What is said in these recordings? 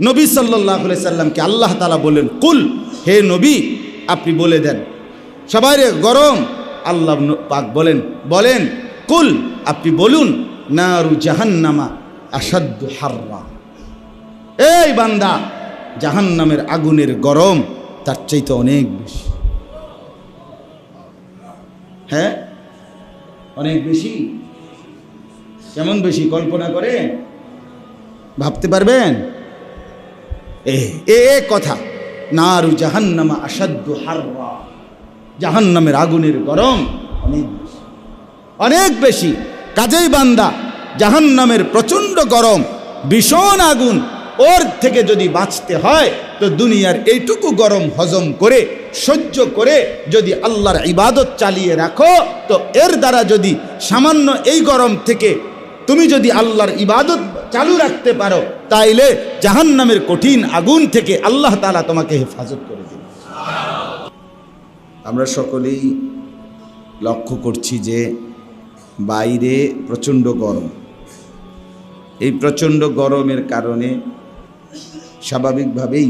নবী সাল্লাল্লাহু আলাইহি সাল্লামকে আল্লাহ তাআলা বললেন, কুল, হে নবী আপনি বলে দেন। সবাই রে গরম, আল্লাহ পাক বলেন কুল, আপনি বলুন, নারু জাহান্নামা আসাদ্দু হাররা, এই বান্দা, জাহান্নামের আগুনের গরম তার চাইতে অনেক বেশি। হ্যাঁ, অনেক বেশি। কেমন বেশি কল্পনা করে ভাবতে পারবেন? এ কথা, নারু জাহান্নামা আসাদ্দু হাররা, জাহান্নামের আগুনের গরম অনেক বেশি, অনেক বেশি। কাজেই বান্দা, জাহান্নামের প্রচণ্ড গরম, ভীষণ আগুন, ওর থেকে যদি বাঁচতে হয় তো দুনিয়ার এইটুকু গরম হজম করে সহ্য করে যদি আল্লাহর ইবাদত চালিয়ে রাখো, তো এর দ্বারা যদি সামান্য এই গরম থেকে তুমি যদি আল্লাহর ইবাদত চালু রাখতে পারো, তাইলে জাহান্নামের কঠিন আগুন থেকে আল্লাহ তাআলা তোমাকে হেফাজত করে দিবে। আমরা সকলেই লক্ষ্য করছি যে বাইরে প্রচণ্ড গরম। এই প্রচণ্ড গরমের কারণে স্বাভাবিকভাবেই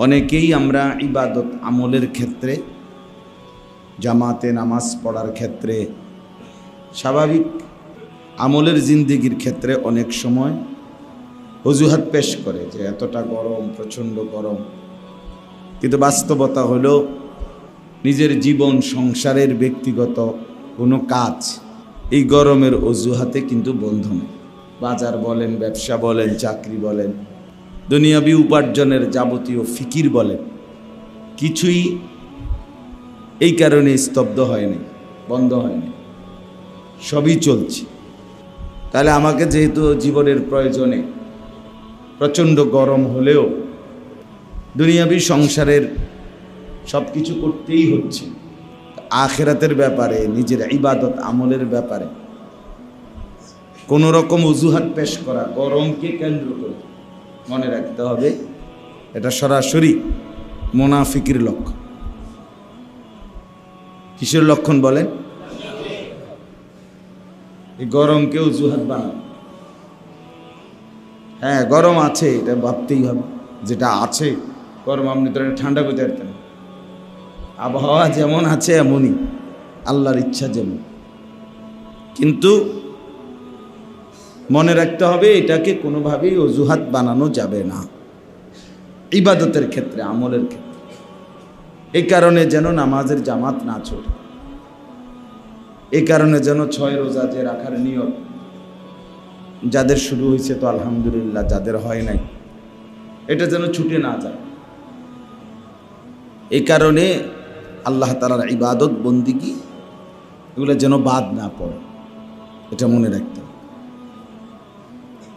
অনেকেই আমরা ইবাদত আমলের ক্ষেত্রে, জামাতে নামাজ পড়ার ক্ষেত্রে, স্বাভাবিক আমলের জিন্দেগির ক্ষেত্রে অনেক সময় অজুহাত পেশ করে যে এতটা গরম, প্রচণ্ড গরম। কিন্তু বাস্তবতা হলো নিজের জীবন সংসারের ব্যক্তিগত কোনো কাজ এই গরমের অজুহাতে কিন্তু বন্ধ নেই। বাজার বলেন, ব্যবসা বলেন, চাকরি বলেন, দুনিয়াবি উপার্জনের যাবতীয় ফিকির বলেন, কিছুই এই কারণে স্তব্ধ হয়নি, বন্ধ হয়নি, সবই চলছে। তাহলে আমাকে যেহেতু জীবনের প্রয়োজনে প্রচণ্ড গরম হলেও দুনিয়াবি সংসারের সব কিছু করতেই হচ্ছে, আখিরাতের ব্যাপারে, নিজের ইবাদত আমলের ব্যাপারে কোনো রকম অজুহাত পেশ করা গরমকে কেন্দ্র করে, মনে রাখতে হবে এটা সরাসরি মুনাফিকের লক্ষণ। কিসের লক্ষণ বলেন? এই গরমকে অজুহাত বানানো। হ্যাঁ, গরম আছে, এটা ভাবতেই হবে, যেটা আছে গরম, আপনি তো ঠান্ডা করতে পারতেন। আবহাওয়া যেমন আছে এমনই, আল্লাহর ইচ্ছা যেমন। কিন্তু মনে রাখতে হবে এটাকে কোনোভাবেই অজুহাত বানানো যাবে না ইবাদতের ক্ষেত্রে, আমলের ক্ষেত্রে। এই কারণে যেন নামাজের জামাত না ছোটে, এই কারণে যেন 6 রোজা যে রাখার নিয়ত যাদের শুরু হয়েছে তো আলহামদুলিল্লাহ, যাদের হয় নাই এটা যেন ছুটে না যায়। এই কারণে আল্লাহ তাআলার ইবাদত বন্দিগি এগুলো যেন বাদ না পড়ে, এটা মনে রাখতে হবে।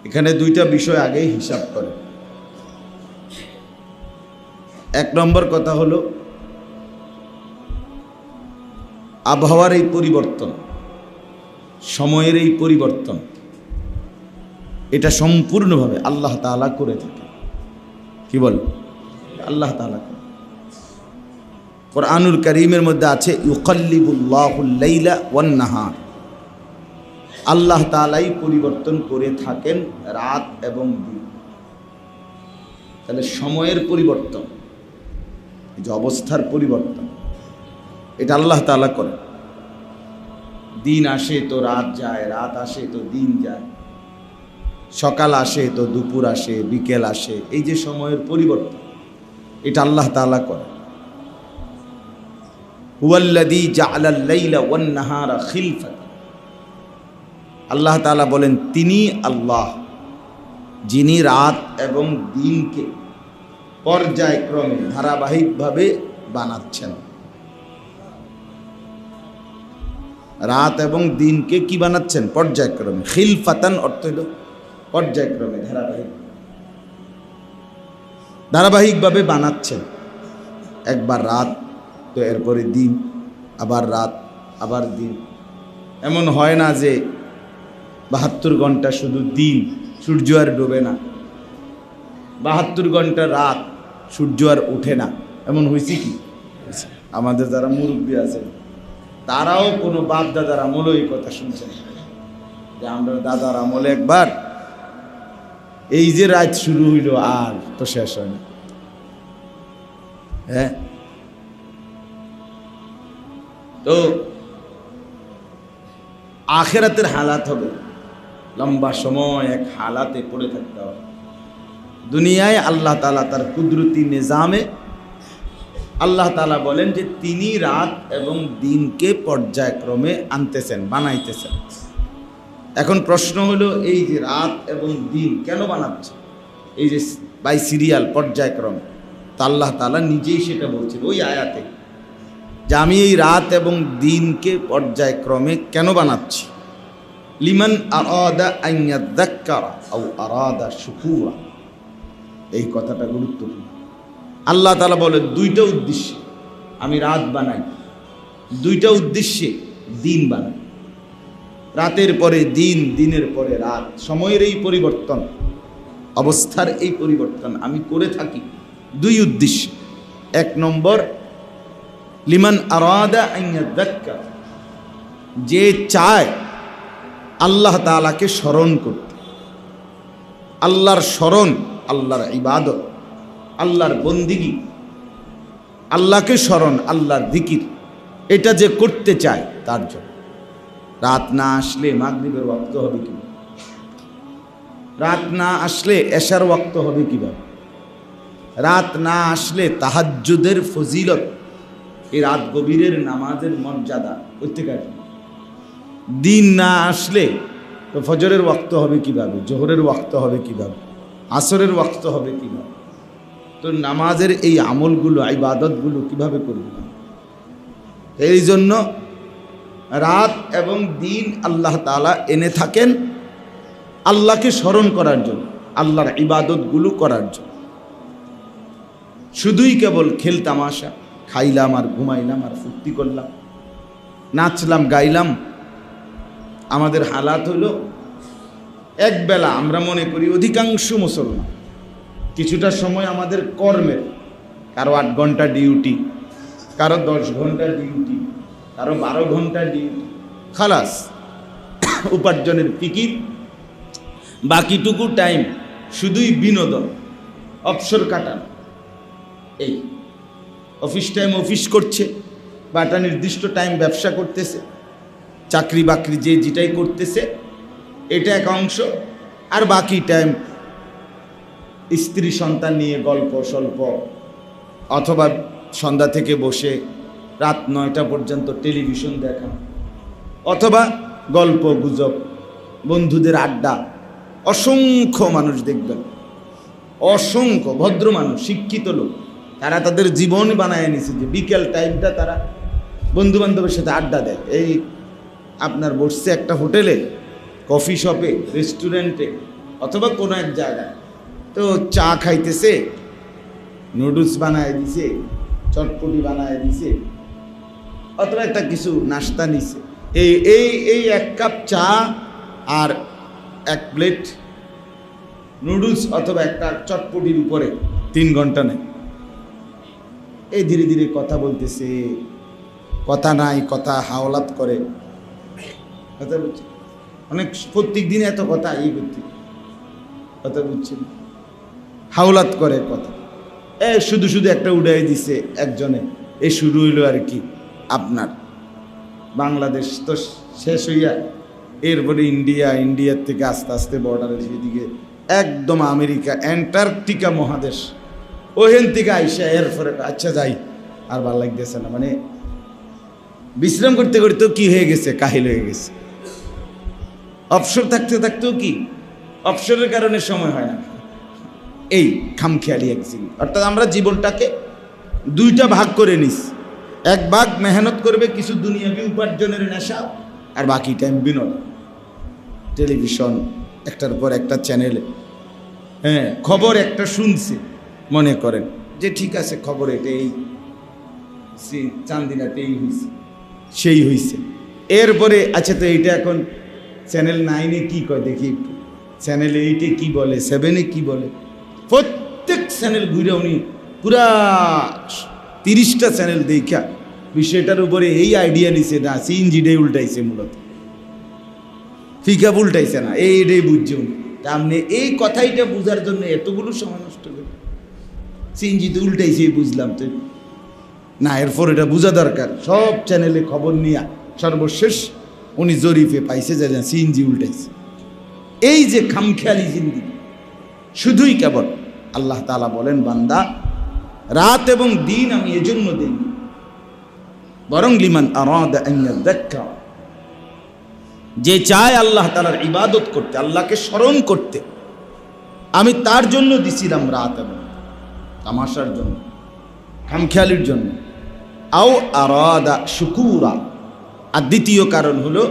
এখানে 2টা বিষয় আগেই হিসাব করে। 1 নম্বর কথা হলো আবহাওয়ার এই পরিবর্তন, সময়ের এই পরিবর্তন, এটা সম্পূর্ণভাবে আল্লাহ তাআলা করে থাকে। কি বল? আল্লাহ তাআলা। কুরআনুল কারীমের মধ্যে আছে ইউকাল্লিবুল্লাহুল লাইলা ওয়ান নাহার, আল্লাহ তাআলাই পরিবর্তন করে থাকেন রাত এবং দিন। তাহলে সময়ের পরিবর্তন, এই যে অবস্থার পরিবর্তন, এটা আল্লাহ তাআলা করে। দিন আসে তো রাত যায়, রাত আসে তো দিন যায়, সকাল আসে তো দুপুর আসে, বিকেল আসে, এই যে সময়ের পরিবর্তন, এটা আল্লাহ তাআলা করে। হুয়াল্লাযী জাআলাল লাইলা ওয়ান নাহারা খিলফাতান, আল্লাহ তাআলা বলেন তিনি আল্লাহ যিনি রাত এবং দিনকে পর্যায়ক্রমে ধারাবাহিকভাবে বানাচ্ছেন। রাত এবং দিনকে কি বানাচ্ছেন? পর্যায়ক্রমে। খিলফাতান অর্থ হল পর্যায়ক্রমে, ধারাবাহিকভাবে বানাচ্ছেন। একবার রাত তো এরপরে দিন, আবার রাত, আবার দিন। এমন হয় না যে 72 ঘন্টা শুধু দিন, সূর্য আর ডোবে না, 72 ঘন্টা রাত, সূর্য আর ওঠে না। এমন হয়েছে কি? আমাদের যারা মুরব্বী আছেন তারাও কোনো বাপ দাদার আমলেও এই কথা শুনছেন যে আমরা দাদার আমলে একবার এই যে রাত শুরু হইল আর তো শেষ হয় না। হ্যাঁ, তো আখেরাতের হালাত হবে, লম্বা সময় এক হালাতে পড়ে থাকতে হবে। দুনিয়ায় আল্লাহ তাআলা তার কুদরতি নিজামে আল্লাহ তাআলা বলেন যে তিনি রাত এবং দিনকে পর্যায়ক্রমে আনতেছেন, বানাইতেছেন। এখন প্রশ্ন হলো, এই যে রাত এবং দিন কেন বানাচ্ছে? এই যে বাই সিরিয়াল পর্যায়ক্রমে, তা আল্লাহ তাআলা নিজেই সেটা বলছেন ওই আয়াতে, যে আমি এই রাত এবং দিনকে পর্যায়ক্রমে কেন বানাচ্ছি। লিমান আরাদা আন ইয়াযাক্কারা আও আরাদা শুকুরা, এই কথাটা গুরুত্বপূর্ণ। আল্লাহ তাআলা বলে দুইটা উদ্দেশ্যে আমি রাত বানাই, দুইটা উদ্দেশ্যে দিন বানাই। রাতের পরে দিন, দিনের পরে রাত, সময়ের এই পরিবর্তন, অবস্থার এই পরিবর্তন আমি করে থাকি দুই উদ্দেশ্যে। এক নম্বর, লিমান আরাদা আন ইয়াযাক্কার, যে চায় আল্লাহ তাআলাকে স্মরণ করতে। আল্লাহর স্মরণ, আল্লাহর ইবাদত, আল্লাহর বন্দিগি, আল্লাহকে স্মরণ, আল্লাহর জিকির, এটা যে করতে চায় তার জন্য। রাত না আসলে মাগরিবের ওয়াক্ত হবে কিভাবে? রাত না আসলে এশার ওয়াক্ত হবে কিভাবে? রাত না আসলে তাহাজ্জুদের ফজিলত, এই রাত গভীরের নামাজের মর্যাদা প্রত্যেক। দিন না আসলে তো ফজরের ওয়াক্ত হবে কিভাবে, জোহরের ওয়াক্ত হবে কিভাবে, আসরের ওয়াক্ত হবে কিভাবে? তো নামাজের এই আমলগুলো, ইবাদতগুলো কিভাবে করবে? এই জন্য রাত এবং দিন আল্লাহ তাআলা এনে থাকেন আল্লাহকে স্মরণ করার জন্য, আল্লাহর ইবাদতগুলো করার জন্য। শুধুই কেবল খেল তামাশা, খাইলাম আর ঘুমাইলাম আর ফুর্তি করলাম, নাচলাম গাইলাম। আমাদের হালাত হলো একবেলা, আমরা মনে করি অধিকাংশ মুসলমান কিছুটা সময় আমাদের কর্মের, কারো 8 ঘন্টা ডিউটি, কারো 10 ঘন্টা ডিউটি, কারো 12 ঘন্টা ডিউটি, খালাস উপার্জনের ফিকির। বাকিটুকু টাইম শুধুই বিনোদন, অবসর কাটানো। এই অফিস টাইম অফিস করছে, বা একটা নির্দিষ্ট টাইম ব্যবসা করতেছে, চাকরি বাকরি যে যেটাই করতেছে, এটা এক অংশ। আর বাকি টাইম স্ত্রী সন্তান নিয়ে গল্প স্বল্প, অথবা সন্ধ্যা থেকে বসে রাত 9টা পর্যন্ত টেলিভিশন দেখা, অথবা গল্প গুজব, বন্ধুদের আড্ডা। অসংখ্য মানুষ দেখবেন, অসংখ্য ভদ্র মানুষ, শিক্ষিত লোক, তারা তাদের জীবন বানায় নিছে যে বিকেল টাইমটা তারা বন্ধু বান্ধবের সাথে আড্ডা দেয়। এই আপনার বসছে একটা হোটেলে, কফি শপে, রেস্টুরেন্টে, অথবা কোনো এক জায়গায়, তো চা খাইতেছে, নুডলস বানায় দিছে, চটপটি বানায় দিছে, অথবা একটা কিছু নাস্তা নিছে। এই এই এই 1 কাপ চা আর 1 প্লেট নুডলস অথবা একটা চটপটির উপরে 3 ঘন্টা নেয়। এই ধীরে ধীরে কথা বলতেছে, কথা নাই, কথা হাওলাত করে, কথা বুঝছে অনেক, প্রত্যেক দিন এত কথা, এই করতে কথা বুঝছেন, হাওলাত করে কথা। শুধু শুধু একটা উড়াই দিছে একজনে, এই শুরু হইল আর কি আপনার বাংলাদেশ তো শেষ হইয়া, এরপরে ইন্ডিয়া, ইন্ডিয়ার থেকে আস্তে আস্তে বর্ডারের সেদিকে একদম আমেরিকা, অ্যান্টার্কটিকা মহাদেশ, ওহেন থেকে আইসা এরপরে আচ্ছা যাই আর ভাল লাগতেছে না, মানে বিশ্রাম করতে করতেও কি হয়ে গেছে, কাহিল হয়ে গেছে। অবসর থাকতে থাকতেও কি অবসরের কারণে সময় হয় না, এই খামখেয়ালি একদিন। অর্থাৎ আমরা জীবনটাকে 2টা ভাগ করে নিস। এক ভাগ মেহনত করবে কিছু দুনিয়াবি উপার্জনের নেশা, আর বাকি টাইম বিনোদন, টেলিভিশন একটার পর একটা চ্যানেলে। হ্যাঁ, খবর একটা শুনছে, মনে করেন যে ঠিক আছে খবর এটা, এই চান্দিনাতে এই হয়েছে, সেই হয়েছে। এরপরে আচ্ছা তো এইটা এখন চ্যানেল 9-এ কী কয় দেখি একটু, চ্যানেল 8-এ কী বলে, 7-এ কী বলে, প্রত্যেক চ্যানেল ঘুরে উনি পুরা 30টা চ্যানেল দেখা বিষয়টার উপরে এই আইডিয়া নিছে, না সিএনজিটাই উল্টাইছে, মূলত ফিকা উল্টাইছে না, এইটাই বুঝছে উনি। তা আপনি এই কথাইটা বুঝার জন্য এতগুলো সময় নষ্ট করেন? সিএনজি তো উল্টাইছি বুঝলাম তো না, এরপর এটা বোঝা দরকার। সব চ্যানেলে খবর নিয়ে সর্বশেষ উনি জরিফে পাইছে যে সিএনজি উল্টাইছে। এই যে খামখেয়ালি জিন্দেগি, শুধুই কেবল আল্লাহ তাআলা বলেন, বান্দা রাত এবং দিন আমি এজন্য দিই, বরং লিমান আরাদা আন ইয়াযাক্কার, যে চায় আল্লাহ তাআলার ইবাদত করতে, আল্লাহকে স্মরণ করতে, আমি তার জন্য দিছিলাম রাত এবং তামাশার জন্য, খামখেয়ালির জন্য। আও আরাদা শুকুরা, আর দ্বিতীয় কারণ হলো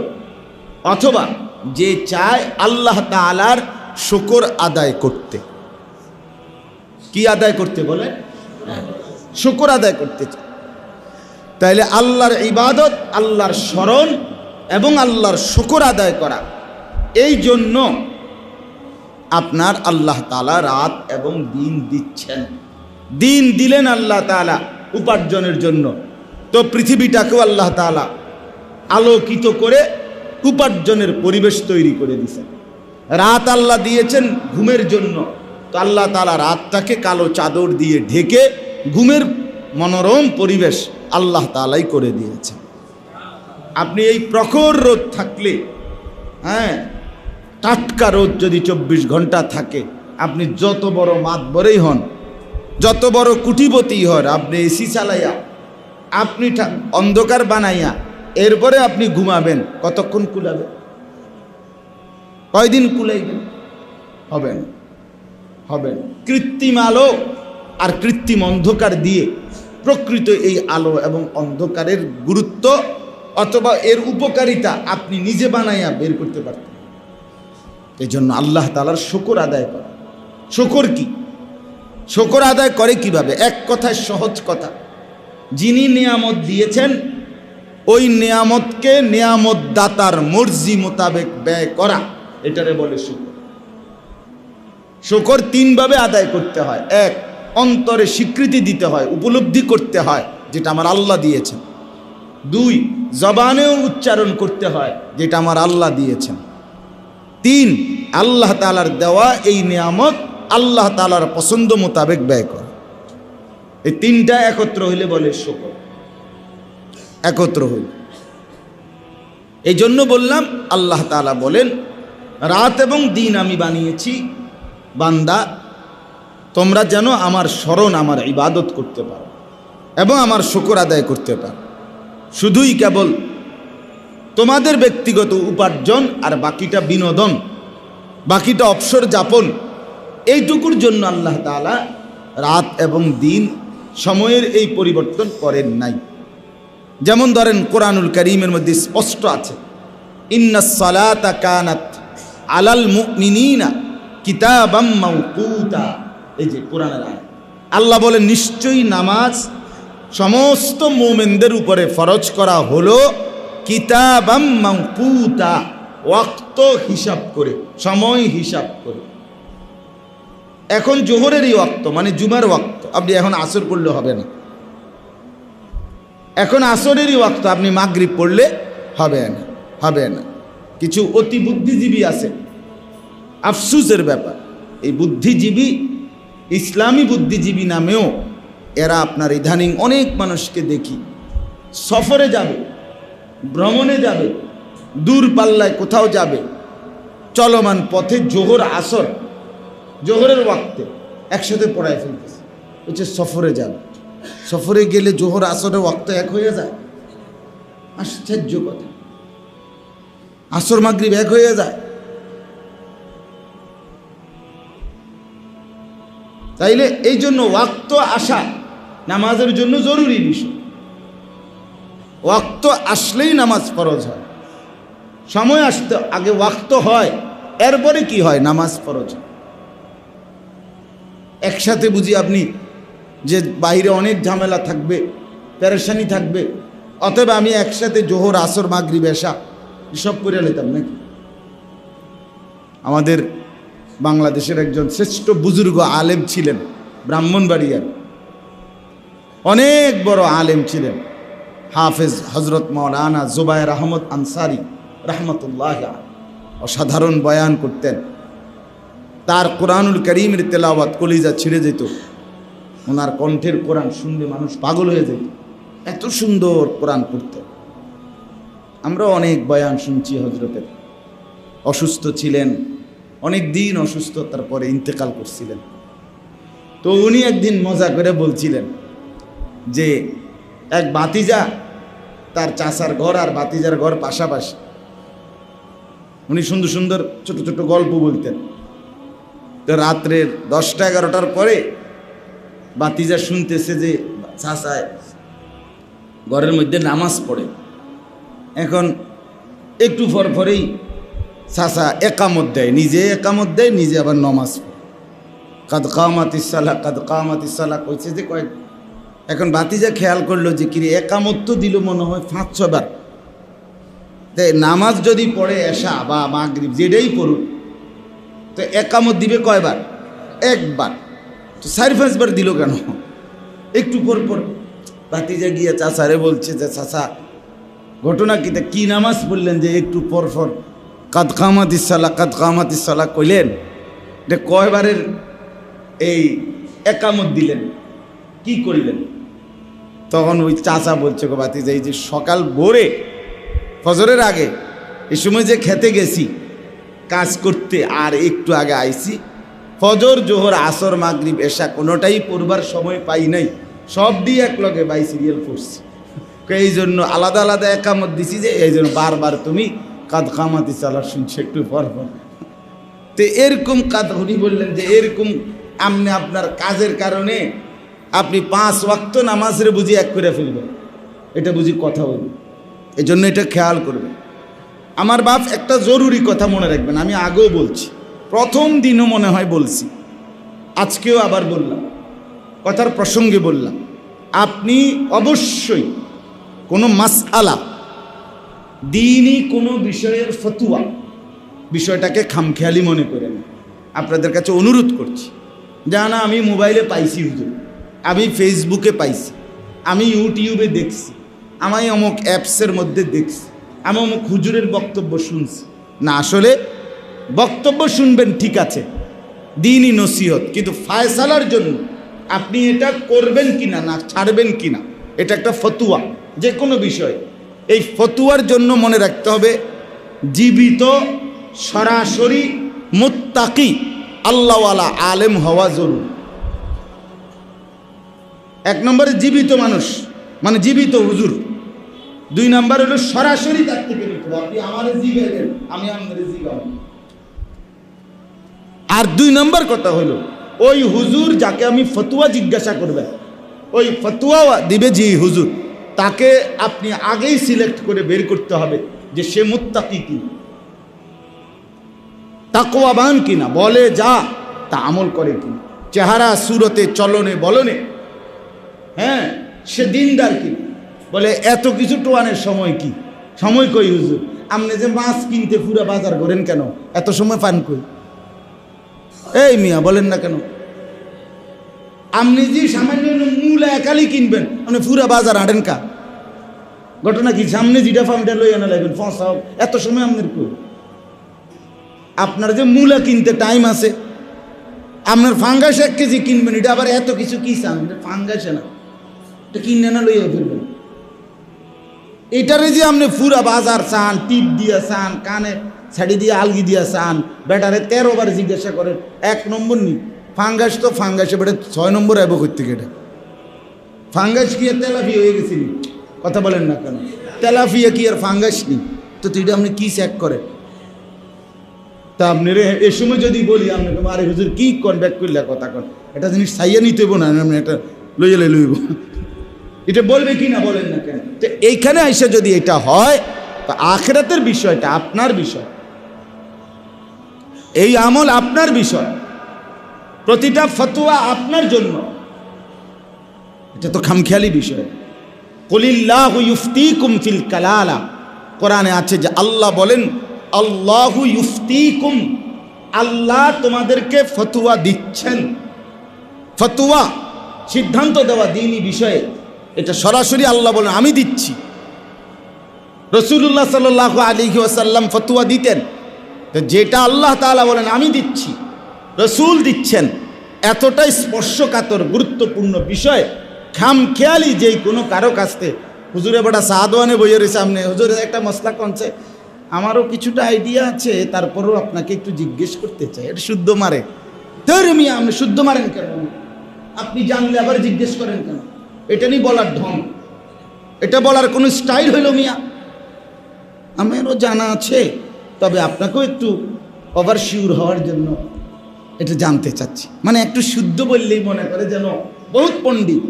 অথবা যে চায় আল্লাহ তাআলার শুকর আদায় করতে। কি আদায় করতে বলে? শুকর আদায় করতে চায়। তাইলে আল্লাহর ইবাদত, আল্লাহর স্মরণ এবং আল্লাহর শুকর আদায় করা, এই জন্য আপনার আল্লাহ তাআলা রাত এবং দিন দিচ্ছেন। দিন দিলেন আল্লাহ তাআলা উপার্জনের জন্য, তো পৃথিবীটাকেও আল্লাহ তাআলা আলোকিত করে উপার্জনের পরিবেশ তৈরি করে দিয়েছেন। রাত আল্লাহ দিয়েছেন ঘুমের জন্য, তো আল্লাহ তাআলা রাতটাকে কালো চাদর দিয়ে ঢেকে ঘুমের মনোরম পরিবেশ আল্লাহ তাআলাই করে দিয়েছেন। আপনি এই প্রখর রোদ থাকলে, টাটকা রোদ যদি 24 ঘন্টা থাকে, আপনি যত বড় মাতবরেই হন, যত বড় কুটিপতি হন, আপনি এসি চালাইয়া, আপনি অন্ধকার বানাইয়া এরপরে আপনি ঘুমাবেন, কতক্ষণ কুলাবেন? কয়দিন কুলাইবেন? হবে না, হবে না। কৃত্রিম আলো আর কৃত্রিম অন্ধকার দিয়ে প্রকৃত এই আলো এবং অন্ধকারের গুরুত্ব অথবা এর উপকারিতা আপনি নিজে বানাইয়া বের করতে পারতেন। এই জন্য আল্লাহ তাআলার শুকর আদায় করা। শুকর কি? শুকর আদায় করে কিভাবে? এক কথায়, সহজ কথা, যিনি নিয়ামত দিয়েছেন ওই নিয়ামতকে নিয়ামত দাতার মর্জি মোতাবেক ব্যয় করা, এটারে বলে শুকর। শুকর তিনভাবে আদায় করতে হয়। এক, অন্তরে স্বীকৃতি দিতে হয়, উপলব্ধি করতে হয় যেটা আমার আল্লাহ দিয়েছেন। দুই, জবানেও উচ্চারণ করতে হয় যেটা আমার আল্লাহ দিয়েছেন। তিন, আল্লাহ তাআলার দেওয়া এই নিয়ামত আল্লাহ তাআলার পছন্দ মোতাবেক ব্যয় করা। এই তিনটা একত্র হইলে বলে শুকর। একত্র হইল। এই জন্য বললাম, আল্লাহ তাআলা বলেন, রাত এবং দিন আমি বানিয়েছি বান্দা, তোমরা যেন আমার স্মরণ, আমার ইবাদত করতে পারো এবং আমার শুকর আদায় করতে পারো। শুধুই কেবল তোমাদের ব্যক্তিগত উপার্জন আর বাকিটা বিনোদন, বাকিটা অবসর যাপন, এইটুকুর জন্য আল্লাহ তাআলা রাত এবং দিন সময়ের এই পরিবর্তন করেন নাই। যেমন ধরেন কোরআনুল কারীমের মধ্যে স্পষ্ট আছে, ইন্নাস সালাতা কানাত আলাল মুমিনিনা কিতাবাম মাওকুতা। এই যে কোরআনের আয়াত, আল্লাহ বলেন নিশ্চয়ই নামাজ সমস্ত মুমিনদের উপরে ফরজ করা হলো কিতাবাম মাওকুতা, ওয়াক্ত হিসাব করে, সময় হিসাব করে। এখন জোহরেরই ওয়াক্ত, মানে জুমার ওয়াক্ত, আপনি এখন আসর পড়লে হবে না। এখন আসরেরই ওয়াক্ত, আপনি মাগরিব পড়লে হবে না, হবে না। কিছু অতি বুদ্ধিজীবী আছে, আফসুসের ব্যাপার, এই বুদ্ধিজীবী, ইসলামী বুদ্ধিজীবী নামেও এরা আপনার ইদানিং অনেক মানুষকে দেখি সফরে যাবে, ভ্রমণে যাবে, দূর পাল্লায় কোথাও যাবে, চলমান পথে জোহর আসর, জোহরের ওয়াক্তে একসাথে পড়ায় ফেলতেছে, হচ্ছে সফরে যাবে। সফরে গেলে জোহর আসরের ওয়াক্ত এক হয়ে যায়? আশ্চর্য কথা, আসর মাগরিব এক হয়ে যায়। তাইলে এই জন্য ওয়াক্ত আসা নামাজের জন্য জরুরি বিষয়। ওয়াক্ত আসলেই নামাজ ফরজ হয়, সময় আসতে আগে ওয়াক্ত হয়, এরপরে কি হয়? নামাজ ফরজ হয়। একসাথে বুঝি আপনি যে বাইরে অনেক ঝামেলা থাকবে, পেরেশানি থাকবে, অতএব আমি একসাথে জোহর আসর মাগরিব এশা সব করে নিতাম নাকি? আমাদের বাংলাদেশের একজন শ্রেষ্ঠ বুজুর্গ আলেম ছিলেন, ব্রাহ্মণবাড়িয়ার অনেক বড় আলেম ছিলেন, হাফেজ হজরত মাওলানা জুবায়ের আহমদ আনসারী রহমতুল্লাহ। অসাধারণ বয়ান করতেন। তার কোরআনুল কারীমের তেলাওয়াত কলিজা ছিঁড়ে যেত। ওনার কণ্ঠের কোরআন শুনলে মানুষ পাগল হয়ে যেত, এত সুন্দর কোরআন পড়তেন। আমরা অনেক বয়ান শুনছি হজরতের। অসুস্থ ছিলেন, অনেক দিন অসুস্থতার পরে ইন্তেকাল করছিলেন। তো উনি একদিন মজা করে বলছিলেন যে এক ভাতিজা, তার চাচার ঘর আর ভাতিজার ঘর পাশাপাশি। উনি সুন্দর সুন্দর ছোট ছোট গল্প বলতেন। তো রাত্রের 10টা-11টার পরে ভাতিজা শুনতেছে যে চাচায় ঘরের মধ্যে নামাজ পড়ে। এখন একটু পরেই চাচা একামত দেয়, নিজে একামত দেয়, নিজে আবার নামাজ পড়ে। কাদ কামাতিস সালাহ, কাদ কামাতিস সালাহ কইছে যে কয়েক। এখন ভাতিজা খেয়াল করলো যে কিরে একামত তো দিল মনে হয় 5-6 বার, তাই নামাজ যদি পড়ে এশা বা মাগরিব যেটাই পড়ুক, তো একামত দিবে কয়বার? একবার। তো 4-5 বার দিল কেন? একটু পর ভাতিজা গিয়ে চাচারে বলছে যে চাচা ঘটনা কি নামাজ পড়লেন যে একটু পর কাদ কামাতিস সালাহ, কাদ কামাতিস সালাহ কইলেন, যে কয়বারের এই একামত দিলেন, কি করলেন? তখন ওই চাচা বলছে গো ভাতিজা, এই যে সকাল ভোরে ফজরের আগে এই সময় যে খেতে গেছি কাজ করতে, আর একটু আগে আইছি, ফজর জোহর আসর মাগরিব এশা কোনোটাই পড়বার সময় পাই নাই, সব দিয়ে এক লগে বাই সিরিয়াল পড়ছি। এই জন্য আলাদা আলাদা একামত দিছি, যে এই জন্য বারবার তুমি কাদ কামাতি সালাহ শুনছো একটু পর। তো এরকম কাদ উনি বললেন যে এরকম আপনি আপনার কাজের কারণে আপনি 5 ওয়াক্ত নামাজের বুঝি এক করে ফেলবেন, এটা বুঝি কথা বলবেন। এই জন্য এটা খেয়াল করবেন। আমার বাপ একটা জরুরি কথা মনে রাখবেন, আমি আগেও বলছি, প্রথম দিনও মনে হয় বলছি, আজকেও আবার বললাম, কথার প্রসঙ্গে বললাম, আপনি অবশ্যই কোনো মাসআলা, দ্বীনি কোনো বিষয়ের ফতুয়া, বিষয়টাকে খামখেয়ালি মনে করেন। আপনাদের কাছে অনুরোধ করছি, জানা আমি মোবাইলে পাইছি হুজুর, আমি ফেসবুকে পাইছি, আমি ইউটিউবে দেখছি, আমি অমুক অ্যাপসের মধ্যে দেখছি, আমি অমুক হুজুরের বক্তব্য শুনছি না। আসলে বক্তব্য শুনবেন ঠিক আছে, দ্বীনি নসিহত, কিন্তু ফায়সালার জন্য আপনি এটা করবেন কিনা না ছাড়বেন কিনা, এটা একটা ফতুয়া যে কোনো বিষয়। এই ফতুয়ার জন্য মনে রাখতে হবে জীবিত সরাসরি মুত্তাকি আল্লাহওয়ালা আলেম হওয়া জরুরি। 1 নম্বরে জীবিত মানুষ মানে জীবিত হুজুর। 2 নম্বর হলো সরাসরি তার থেকে নিতে হবে, আপনি আমারে জিগাবেন, আমি আপনারে জিগাবো। আর 2 নম্বর কথা হলো ওই হুজুর যাকে আমি ফতুয়া জিজ্ঞাসা করবেন, ওই ফতুয়া দিবে যে হুজুর, তাকে আপনি আগেই সিলেক্ট করে বের করতে হবে যে সে মুত্তাকি কি, তাকওয়াবান কিনা, বলে যা তা আমল করে কিনা, চেহারা সুরতে চলনে বলনে, হ্যাঁ সে দিনদার কিনা। বলে এত কিছু টোয়ানের সময় কি, সময় কই হুজুর? আপনি যে মাছ কিনতে পুরা বাজার করেন কেন, এত সময় পান কই? এই মিয়া বলেন না কেন? আপনি যে সামান্য মূলা একালি কিনবেন, আপনি পুরা বাজার হাঁটেন কা? ঘটনা কি? সামনে জিডা ফার্মটা লই আনা লাগবেন, ফসাও, এত সময় আপনার কই? আপনার যে মূলা কিনতে টাইম আছে, আপনার ফাঙ্গাস 1 কেজি কিনবেন, এটা আবার এত কিছু কি চান? ফাঙ্গাসে না, এটা কিনে না লইয়া ফেলবেন। এটারে যে আপনি পুরা বাজার চান, টিপ দিয়া চান, কানে ছাড়ি দিয়ে আলগি দিয়া চান, বেটারে 13 বার জিজ্ঞাসা করেন, 1 নম্বর নি ফাঙ্গাস, তো ফাঙ্গাসে বেটা 6 নম্বর আইব করতে গেটা। ফাঙ্গাস কি আর তেলাপিয়া হয়ে গেছিলি? কথা বলেন না কেন? তেলাপিয়া কি আর ফাঙ্গাস নি? তো তুইটা আপনি কি চেক করে? তা আপনি রে এ সময় যদি বলি আপনি আরে হুজুর কি কন ব্যাক করলে কথা কন, এটা জিনিস চাইয়া নিতে হইব না, আপনি এটা লইব, এটা বলবে কি না বলেন না কেন? তো এইখানে আইসা যদি এটা হয়, তো আখিরাতের বিষয়টা আপনার বিষয়, এই আমল আপনার বিষয়, প্রতিটা ফতোয়া আপনার জন্য, এটা তো খামখেয়ালি বিষয়। কুলিল্লাহু ইফতিকুম ফিল কালালা, কোরআনে আছে যে আল্লাহ বলেন আল্লাহু ইফতিকুম, আল্লাহ তোমাদেরকে ফতোয়া দিচ্ছেন। ফতোয়া সিদ্ধান্ত দেওয়া দ্বীনি বিষয়ে, এটা সরাসরি আল্লাহ বলেন আমি দিচ্ছি। রাসূলুল্লাহ সাল্লাল্লাহু আলাইহি ওয়াসাল্লাম ফতোয়া দিতেন, তো যেটা আল্লাহ তাআলা বলেন আমি দিচ্ছি, রসুল দিচ্ছেন, এতটাই স্পর্শকাতর গুরুত্বপূর্ণ বিষয়, খামখেয়ালি যেই কোনো কারো কাছতে হুজুরে বড়া সাহাদওয়ানে বইয়ের সামনে হুজুরের একটা মশলা কনছে, আমারও কিছুটা আইডিয়া আছে, তারপরেও আপনাকে একটু জিজ্ঞেস করতে চাই, এটা শুদ্ধ মারে তোর মিয়া, আপনি শুদ্ধ মারেন কেন? আপনি জানলে আবার জিজ্ঞেস করেন কেন? এটা নিয়ে বলার ঢং, এটা বলার কোনো স্টাইল হইল মিয়া? আমারও জানা আছে, তবে আপনাকেও একটু ওভারশিওর হওয়ার জন্য এটা জানতে চাচ্ছি। মানে একটু শুদ্ধ বললেই মনে করে যেন বহুত পণ্ডিত।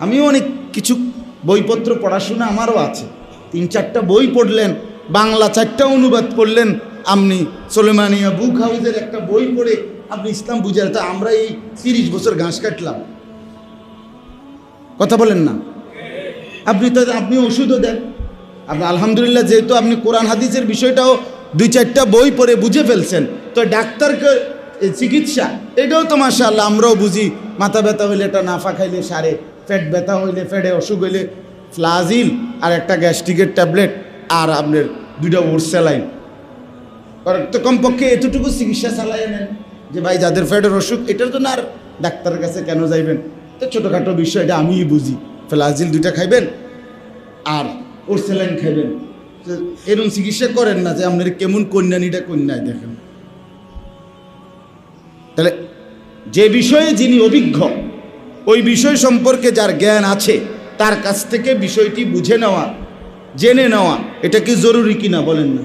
আমিও অনেক কিছু বইপত্র পড়াশোনা আমারও আছে, 3-4টা বই পড়লেন, বাংলা 4টা অনুবাদ করলেন আপনি, সোলেমানিয়া বুক হাউসের একটা বই পড়ে আপনি ইসলাম বুঝার, তা আমরা এই 30 বছর ঘাস কাটলাম, কথা বলেন না? আপনি ওষুধও দেন, আপনি আলহামদুলিল্লাহ, যেহেতু আপনি কোরআন হাদিসের বিষয়টাও 2-4টা বই পড়ে বুঝে ফেলছেন, তো ডাক্তারকে চিকিৎসা এটাও তো মাশাআল্লাহ আমরাও বুঝি। মাথা ব্যথা হইলে এটা নাফা খাইলে সারে, পেট ব্যথা হইলে, পেটে অসুখ হইলে ফ্লাজিল আর একটা গ্যাস্ট্রিকের ট্যাবলেট, আর আপনার 2টা ওর স্যালাইন, তো কমপক্ষে এতটুকু চিকিৎসা চালাই নেন যে ভাই যাদের পেটের অসুখ, এটার জন্য আর ডাক্তারের কাছে কেন যাইবেন? তো ছোটোখাটো বিষয়, এটা আমিই বুঝি, ফ্লাজিল 2টা খাইবেন আর ওর স্যালাইন খাইবেন, এরকম চিকিৎসা করেন না যে আপনার কেমন কন্যানিটা কন্যায় দেখেন। তাহলে যে বিষয়ে যিনি অভিজ্ঞ, ওই বিষয় সম্পর্কে যার জ্ঞান আছে, তার কাছ থেকে বিষয়টি বুঝে নেওয়া, জেনে নেওয়া, এটা কি জরুরি কিনা বলেন না?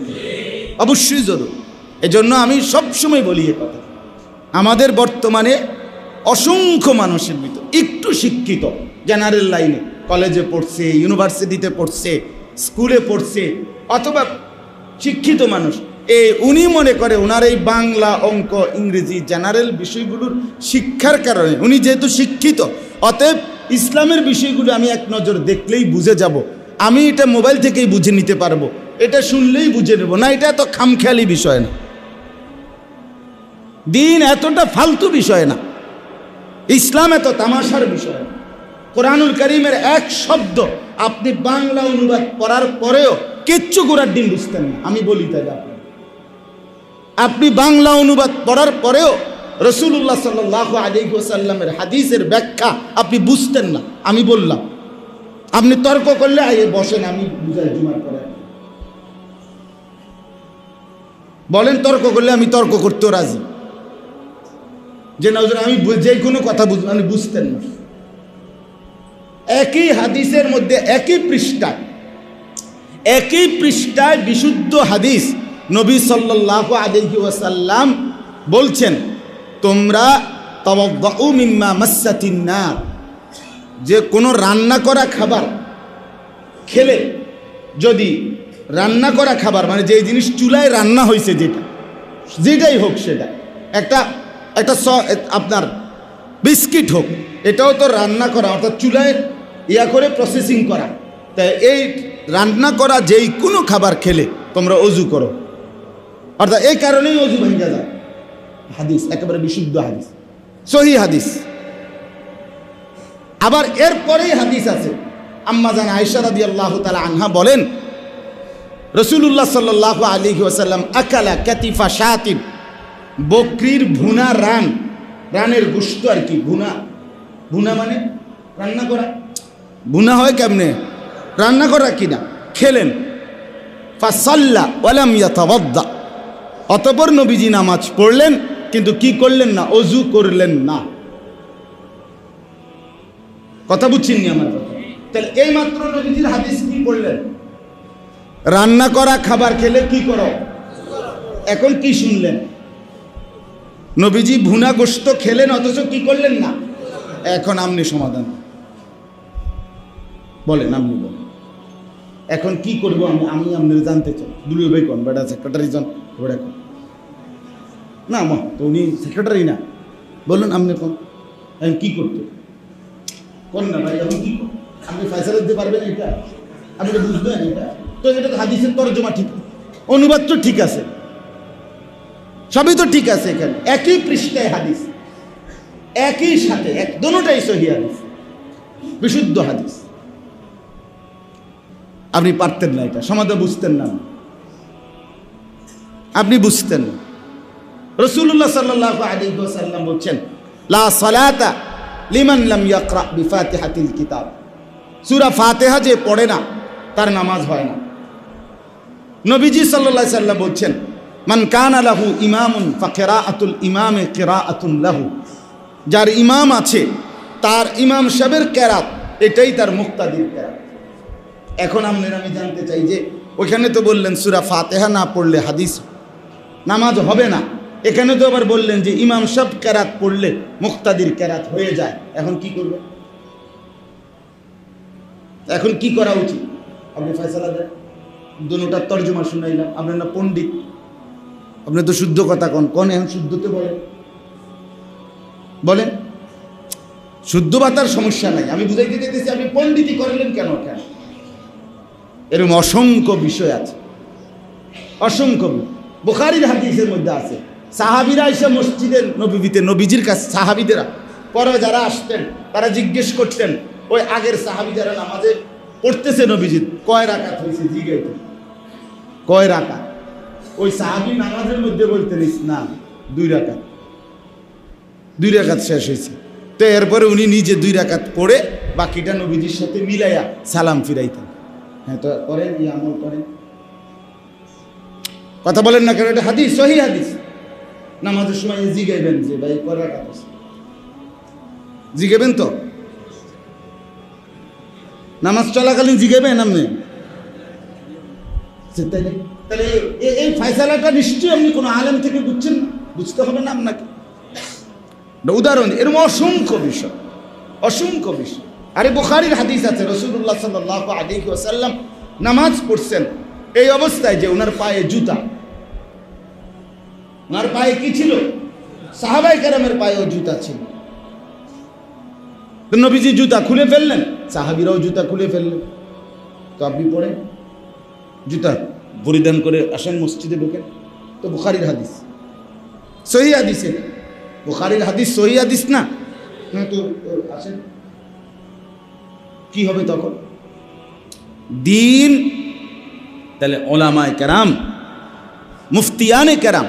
অবশ্যই জরুরি। এজন্য আমি সবসময় বলি এ কথা, আমাদের বর্তমানে অসংখ্য মানুষের ভিতর একটু শিক্ষিত, জেনারেল লাইনে কলেজে পড়ছে, ইউনিভার্সিটিতে পড়ছে, স্কুলে পড়ছে, অথবা শিক্ষিত মানুষ, উনি মনে করে ওনার এই বাংলা, অঙ্ক, ইংরেজি জেনারেল বিষয়গুলোর শিক্ষার কারণে উনি যেহেতু শিক্ষিত, অতএব ইসলামের বিষয়গুলো আমি এক নজর দেখলেই বুঝে যাব, আমি এটা মোবাইল থেকেই বুঝে নিতে পারবো, এটা শুনলেই বুঝে নেব না। এটা তো খামখেয়ালি বিষয় না, দিন এতটা ফালতু বিষয় না, ইসলাম এত তামাশার বিষয় না। কোরআনুল কারীমের এক শব্দ আপনি বাংলা অনুবাদ পড়ার পরেও কিচ্ছু গোড়ার দিন বুঝতেন না, আমি বলি তাই। আপনি বাংলা অনুবাদ পড়ার পরেও রাসূলুল্লাহ সাল্লাল্লাহু আলাইহি ওয়াসাল্লামের হাদিসের ব্যাখ্যা আপনি বুঝতেন না, আমি বললাম। আপনি তর্ক করলে আইয়ে বসেন, আমি বুঝাই জুমার পরে বলেন, তর্ক করলে আমি তর্ক করতেও রাজি, যে না আমি যে কোনো কথা আপনি বুঝতেন না। একই হাদিসের মধ্যে একই পৃষ্ঠায় বিশুদ্ধ হাদিস, নবী সাল্লাল্লাহু আলাইহি ওয়াসাল্লাম বলছেন, তোমরা তাওয়াদ্দাউ মিম্মা মাসসাতিন নার, যে কোনো রান্না করা খাবার খেলে, যদি রান্না করা খাবার মানে যে জিনিস চুলায় রান্না হয়েছে, যেটাই হোক, সেটা একটা আপনার বিস্কিট হোক, এটাও তো রান্না করা, অর্থাৎ চুলায় করে প্রসেসিং করা। তাই এই রান্না করা যেই কোনো খাবার খেলে তোমরা অজু করো, অর্থাৎ এই কারণেই অজু ভেঙে যায়। হাদিস একেবারে বিশুদ্ধ হাদিস, সহিহ হাদিস। আবার এরপরেই হাদিস আছে, আম্মা জান আয়েশা রাদিয়াল্লাহু তাআলা আনহা বলেন, রাসূলুল্লাহ সাল্লাল্লাহু আলাইহি ওয়াসাল্লাম আকালা কাতিফা শাতিন, বকরির ভুনা রানের গোশত আর কি, ভুনা মানে রান্না করা, ভুনা হয় কেমনে, রান্না করা কিনা, খেলেন। ফাসাল্লা ওয়ালাম ইয়াতাওয়াদ্দা, অতঃপর নবীজি নামাজ পড়লেন, কিন্তু কি করলেন না, অজু করলেন না। কথা বুঝছেননি আমার কথা? তাহলে এই মাত্র নবীজির হাদিস কি পড়লেন, রান্না করা খাবার খেলে কি করো। এখন কি শুনলেন, নবীজি ভুনা গোশত খেলেন, অথচ কি করলেন না। এখন আপনি সমাধান বলেন, আপনি বলেন এখন কি করব? আমি আপনার জানতে চাই। দুলু ভাই কোন বেটা সেক্রেটারি জন ওটা কোন না, মা তো উনি সেক্রেটারি না, বলুন আপনি কোন, এখন কি করতে কোন না ভাই, এখন কি আপনি ফয়সালা দিতে পারবেন? এটা আপনি বুঝবেন? এটা তো এটা হাদিসের তরজমা ঠিক, অনুবাদ তো ঠিক আছে, সবই তো ঠিক আছে। এখানে একই পৃষ্ঠায় হাদিস, একই সাথে দোনোটাই সহিহ হাদিস, বিশুদ্ধ হাদিস। আপনি পারতেন না, এটা সমাজে বুঝতেন না, আপনি বুঝতেন না। রাসূলুল্লাহ সাল্লাল্লাহু আলাইহি ওয়াসাল্লাম বলছেন, লা সালাতা লিমান লাম ইয়াকরা বিফাতিহাতিল কিতাব, সূরা ফাতিহা যে পড়ে না তার নামাজ হয় না। নবীজি সাল্লাল্লাহু আলাইহি ওয়াসাল্লাম বলছেন, মান কানা লাহু ইমামুন ফাকিরাআতুল ইমামে কিরাআতুন লাহু, যার ইমাম আছে তার ইমাম সাহেবের কেরাত এটাই তার মুক্তাদির কেরাত। এখন আমি জানতে চাই যে ওইখানে তো বললেন সূরা ফাতিহা না পড়লে হাদিস নামাজ হবে না, এখানে তো আবার বললেন যে ইমাম সাহেব কেরাত পড়লে মুক্তাদির কেরাত হয়ে যায়। এখন কি করবে? এখন কি করা উচিত? আপনি ফয়সালা দেন। দুটোটার তর্জমা শুনাইলাম, আপনার না পণ্ডিত, আপনি তো শুদ্ধ কথা কোন এখন শুদ্ধতে বলেন শুদ্ধ বাতার সমস্যা নাই, আমি বুঝাইতে চাইতেছি আপনি পণ্ডিতি করলেন কেন? এরকম অসংখ্য বিষয় আছে, অসংখ্য। বুখারীর হাদিসের মধ্যে আছে সাহাবীরা এসে মসজিদের নববীতে নবীজির কাছে, সাহাবীদেরা পরে যারা আসতেন তারা জিজ্ঞেস করতেন, ওই আগের সাহাবী যারা নামাজে পড়তেছে নবীজির কয় রাকাত হয়েছে, জিজ্ঞাসা কয় রাকাত? ওই সাহাবী নামাজের মধ্যে বলতেন না 2 রাকাত, 2 রাকাত শেষ হয়েছে। তো এরপরে উনি নিজে 2 রাকাত পড়ে বাকিটা নবীজির সাথে মিলাইয়া সালাম ফিরাইতেন। হ্যাঁ, তো করেন, এই আমল করেন। কথা বলেন না কেন? এটা হাদিস, সহিহ হাদিস। নামাজের সময় জিগাইবেন যে ভাই কয় রাকাত আছে, জিগাবেন তো? নামাজ চলাকালীন জিগাবেন আপনি? তাহলে এই ফয়সালাটা নিশ্চয়ই আপনি কোনো আলেম থেকে বুঝছেন, বুঝতে হবে না আপনাকে। উদাহরণ এরকম অসংখ্য বিষয়, অসংখ্য বিষয়। আরে বুখারীর হাদিস আছে, রাসূলুল্লাহ সাল্লাল্লাহু আলাইহি ওয়াসাল্লাম নামাজ পড়ছেন এই অবস্থায় যে ওনার পায়ে জুতা। ওনার পায়ে কি ছিল? সাহাবায়ে কেরামের পায়েও জুতা ছিল। তো নবীজি জুতা খুলে ফেললেন, সাহাবীরাও জুতা খুলে ফেললেন। তো আপনি পড়ে জুতা পরিধান করে আসেন, মসজিদে ঢোকেন। তো বুখারীর হাদিস, সহিহ হাদিস। বুখারীর হাদিস সহিহ হাদিস না? তো আসেন, কি হবে তখন? দিন তাহলে ওলামায়ে কেরাম, মুফতিয়ানে কেরাম,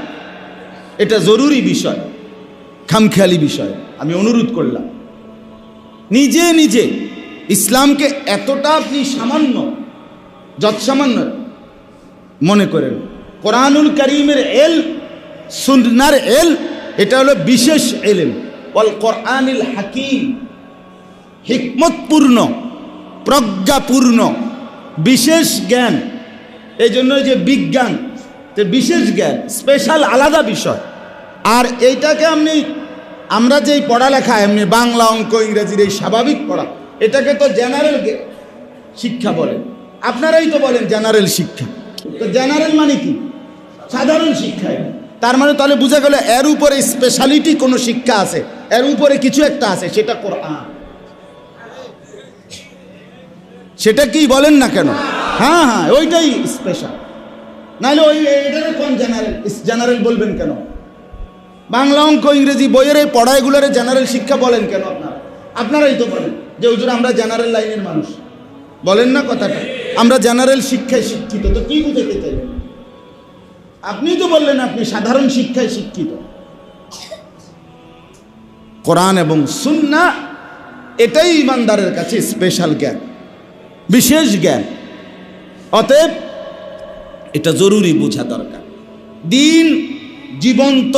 এটা জরুরি বিষয়, খামখেয়ালি বিষয়। আমি অনুরোধ করলাম, নিজে নিজে ইসলামকে এতটা আপনি সামান্য, যৎসামান্য মনে করেন। কোরআনুল কারীমের এল, সুন্নাহর এল, এটা হলো বিশেষ এলেম। ওয়াল কোরআনিল হাকিম, হিকমতপূর্ণ, প্রজ্ঞাপূর্ণ, বিশেষ জ্ঞান। এই জন্য যে বিজ্ঞান, বিশেষ জ্ঞান, স্পেশাল আলাদা বিষয়। আর এইটাকে আমরা যেই পড়ালেখা এমনি বাংলা, অঙ্ক, ইংরেজির এই স্বাভাবিক পড়া, এটাকে তো জেনারেল শিক্ষা বলেন। আপনারাই তো বলেন জেনারেল শিক্ষা। তো জেনারেল মানে কি? সাধারণ শিক্ষা। তার মানে তাহলে বোঝা গেল এর উপরে স্পেশালিটি কোনো শিক্ষা আছে, এর উপরে কিছু একটা আছে, সেটা কোরআন। সেটা কি বলেন না কেন? হ্যাঁ হ্যাঁ, ওইটাই স্পেশাল। নাহলে ওই এটারে কোন জেনারেল, জেনারেল বলবেন কেন? বাংলা, অঙ্ক, ইংরেজি বইয়ের এই পড়াইগুলোরে জেনারেল শিক্ষা বলেন কেন? আপনারাই তো বলেন যে হুজুর আমরা জেনারেল লাইনের মানুষ, বলেন না কথাটা? আমরা জেনারেল শিক্ষায় শিক্ষিত। তো কি বুঝাইতে চাইবেন? আপনি তো বললেন আপনি সাধারণ শিক্ষায় শিক্ষিত। কোরআন এবং সুন্নাহ এটাই ইমানদারের কাছে স্পেশাল জ্ঞান, বিশেষ জ্ঞান। অতএব এটা জরুরি বোঝা দরকার। দিন জীবন্ত,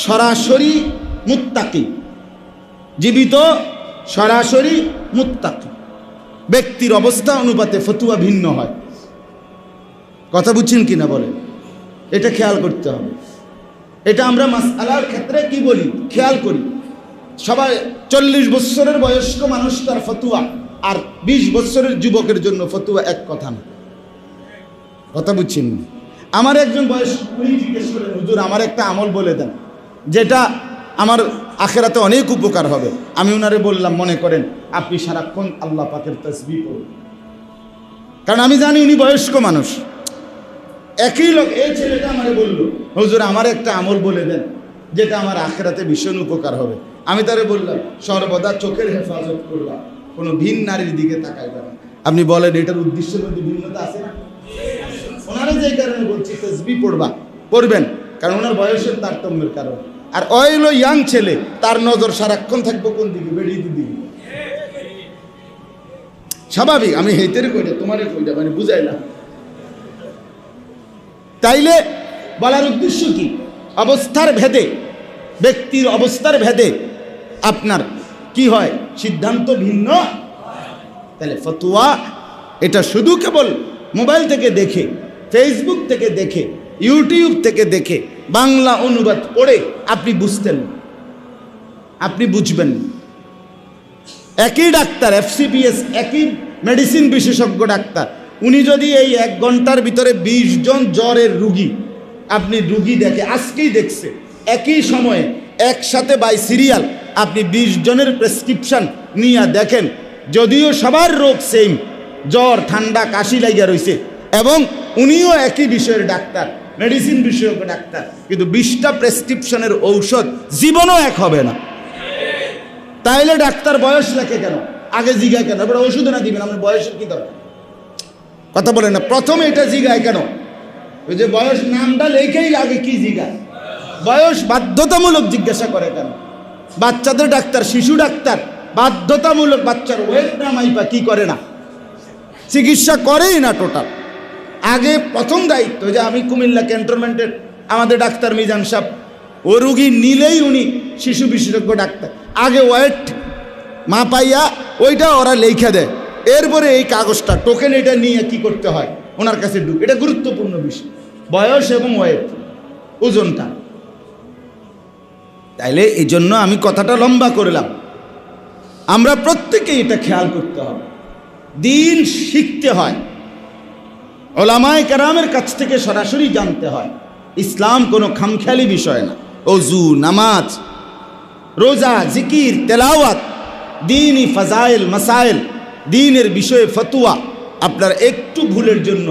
সরাসরি মুত্তাকি, জীবিত সরাসরি মুত্তাকি। ব্যক্তির অবস্থা অনুপাতে ফতুয়া ভিন্ন হয়। কথা বুঝছেন কিনা বলেন? এটা খেয়াল করতে হবে। এটা আমরা মাসআলার ক্ষেত্রে কি বলি, খেয়াল করি। সবাই 40 বছরের বয়স্ক মানুষ তার ফতুয়া, আর 20 বছরের যুবকের জন্য ফতুয়া এক কথা না। কথা বুঝছেন? আমার একজন বয়স্ক জিজ্ঞেস করেন, হুজুর আমার একটা আমল বলে দেন যেটা আমার আখেরাতে অনেক উপকার হবে। আমি ওনারে বললাম, মনে করেন আপনি সারাক্ষণ আল্লাহ পাকের তাসবিহ পড়ুন। কারণ আমি জানি উনি বয়স্ক মানুষ। একই লোক, এই ছেলেটা আমারে বলল, হুজুর আমার একটা আমল বলে দেন যেটা আমার আখেরাতে ভীষণ উপকার হবে। আমি তারে বললাম, সর্বদা চোখের হেফাজত করবা, কোনো ভিন নারীর দিকে তাকাইবা না। আপনি বলেন এটার উদ্দেশ্যের মধ্যে ভিন্নতা আছে না? ওনারা যে কারণে বলছি তাসবিহ পড়বা, পড়বেন, কারণ ওনার বয়সের তারতম্যের কারণে। আর ওই হলো ইয়াং ছেলে, তার নজর সারাক্ষণ থাকবো কোন দিকে, বেরিয়ে দিকে। স্বাভাবিক, আমি হেতেরে কইটা তোমারে কইটা মানে বুঝাইলাম। তাইলে বলার উদ্দেশ্য কি, অবস্থার ভেদে, ব্যক্তির অবস্থার ভেদে আপনার কি হয়, সিদ্ধান্ত ভিন্ন। তাহলে ফতোয়া এটা শুধু কেবল মোবাইল থেকে দেখে, ফেসবুক থেকে দেখে, ইউটিউব থেকে দেখে, বাংলা অনুবাদ পড়ে আপনি বুঝতেন, আপনি বুঝবেন। একই ডাক্তার, FCPS, একই মেডিসিন বিশেষজ্ঞ ডাক্তার, উনি যদি এই 1 ঘন্টার ভিতরে 20 জন জ্বরের রুগী আপনি রুগী দেখে, আজকেই দেখছে, একই সময়ে একসাথে বাই সিরিয়াল আপনি 20 জনের প্রেসক্রিপশন নিয়ে দেখেন, যদিও সবার রোগ সেম, জ্বর ঠান্ডা কাশি লাগিয়া রয়েছে, এবং উনিও একই বিষয়ের ডাক্তার, মেডিসিন বিশেষজ্ঞ ডাক্তার, কিন্তু 20টা প্রেসক্রিপশনের ঔষধ জীবনও এক হবে না। তাইলে ডাক্তার বয়স লেখে কেন, আগে জিগায় কেন? এবার ওষুধ না দিবেন, আপনার বয়সের কি দরকার? কথা বলেন না, প্রথমে এটা জিগায় কেন? ওই যে বয়স নামটা লেখেই আগে কি জিগায়? বয়স বাধ্যতামূলক জিজ্ঞাসা করে কেন? বাচ্চাদের ডাক্তার, শিশু ডাক্তার বাধ্যতামূলক বাচ্চার ওয়েট না মাইপা কি করে না, চিকিৎসা করেই না টোটাল। আগে প্রথম দায়িত্ব, যে আমি কুমিল্লা ক্যান্টনমেন্টের আমাদের ডাক্তার মিজান সাহেব, ও রুগী নিলেই উনি শিশু বিশেষজ্ঞ ডাক্তার, আগে ওয়েট মাপাইয়া ওইটা ওরা লেখা দেয়, এরপরে এই কাগজটা টোকেন এটা নিয়ে কি করতে হয় ওনার কাছে ঢুক। এটা গুরুত্বপূর্ণ বিষয়, বয়স এবং ওয়েট, ওজনটা। তাইলে এই জন্য আমি কথাটা লম্বা করলাম, আমরা প্রত্যেকেই এটা খেয়াল করতে হবে। দিন শিখতে হয়, ওলামায়ে কেরামের কাছ থেকে সরাসরি জানতে হয়। ইসলাম কোনো খামখেয়ালি বিষয় না। ওযু, নামাজ, রোজা, জিকির, তেলাওয়াত, দ্বীনি ফাজাইল, মাসাইল, দ্বীনের বিষয়ে ফতোয়া, আপনার একটু ভুলের জন্য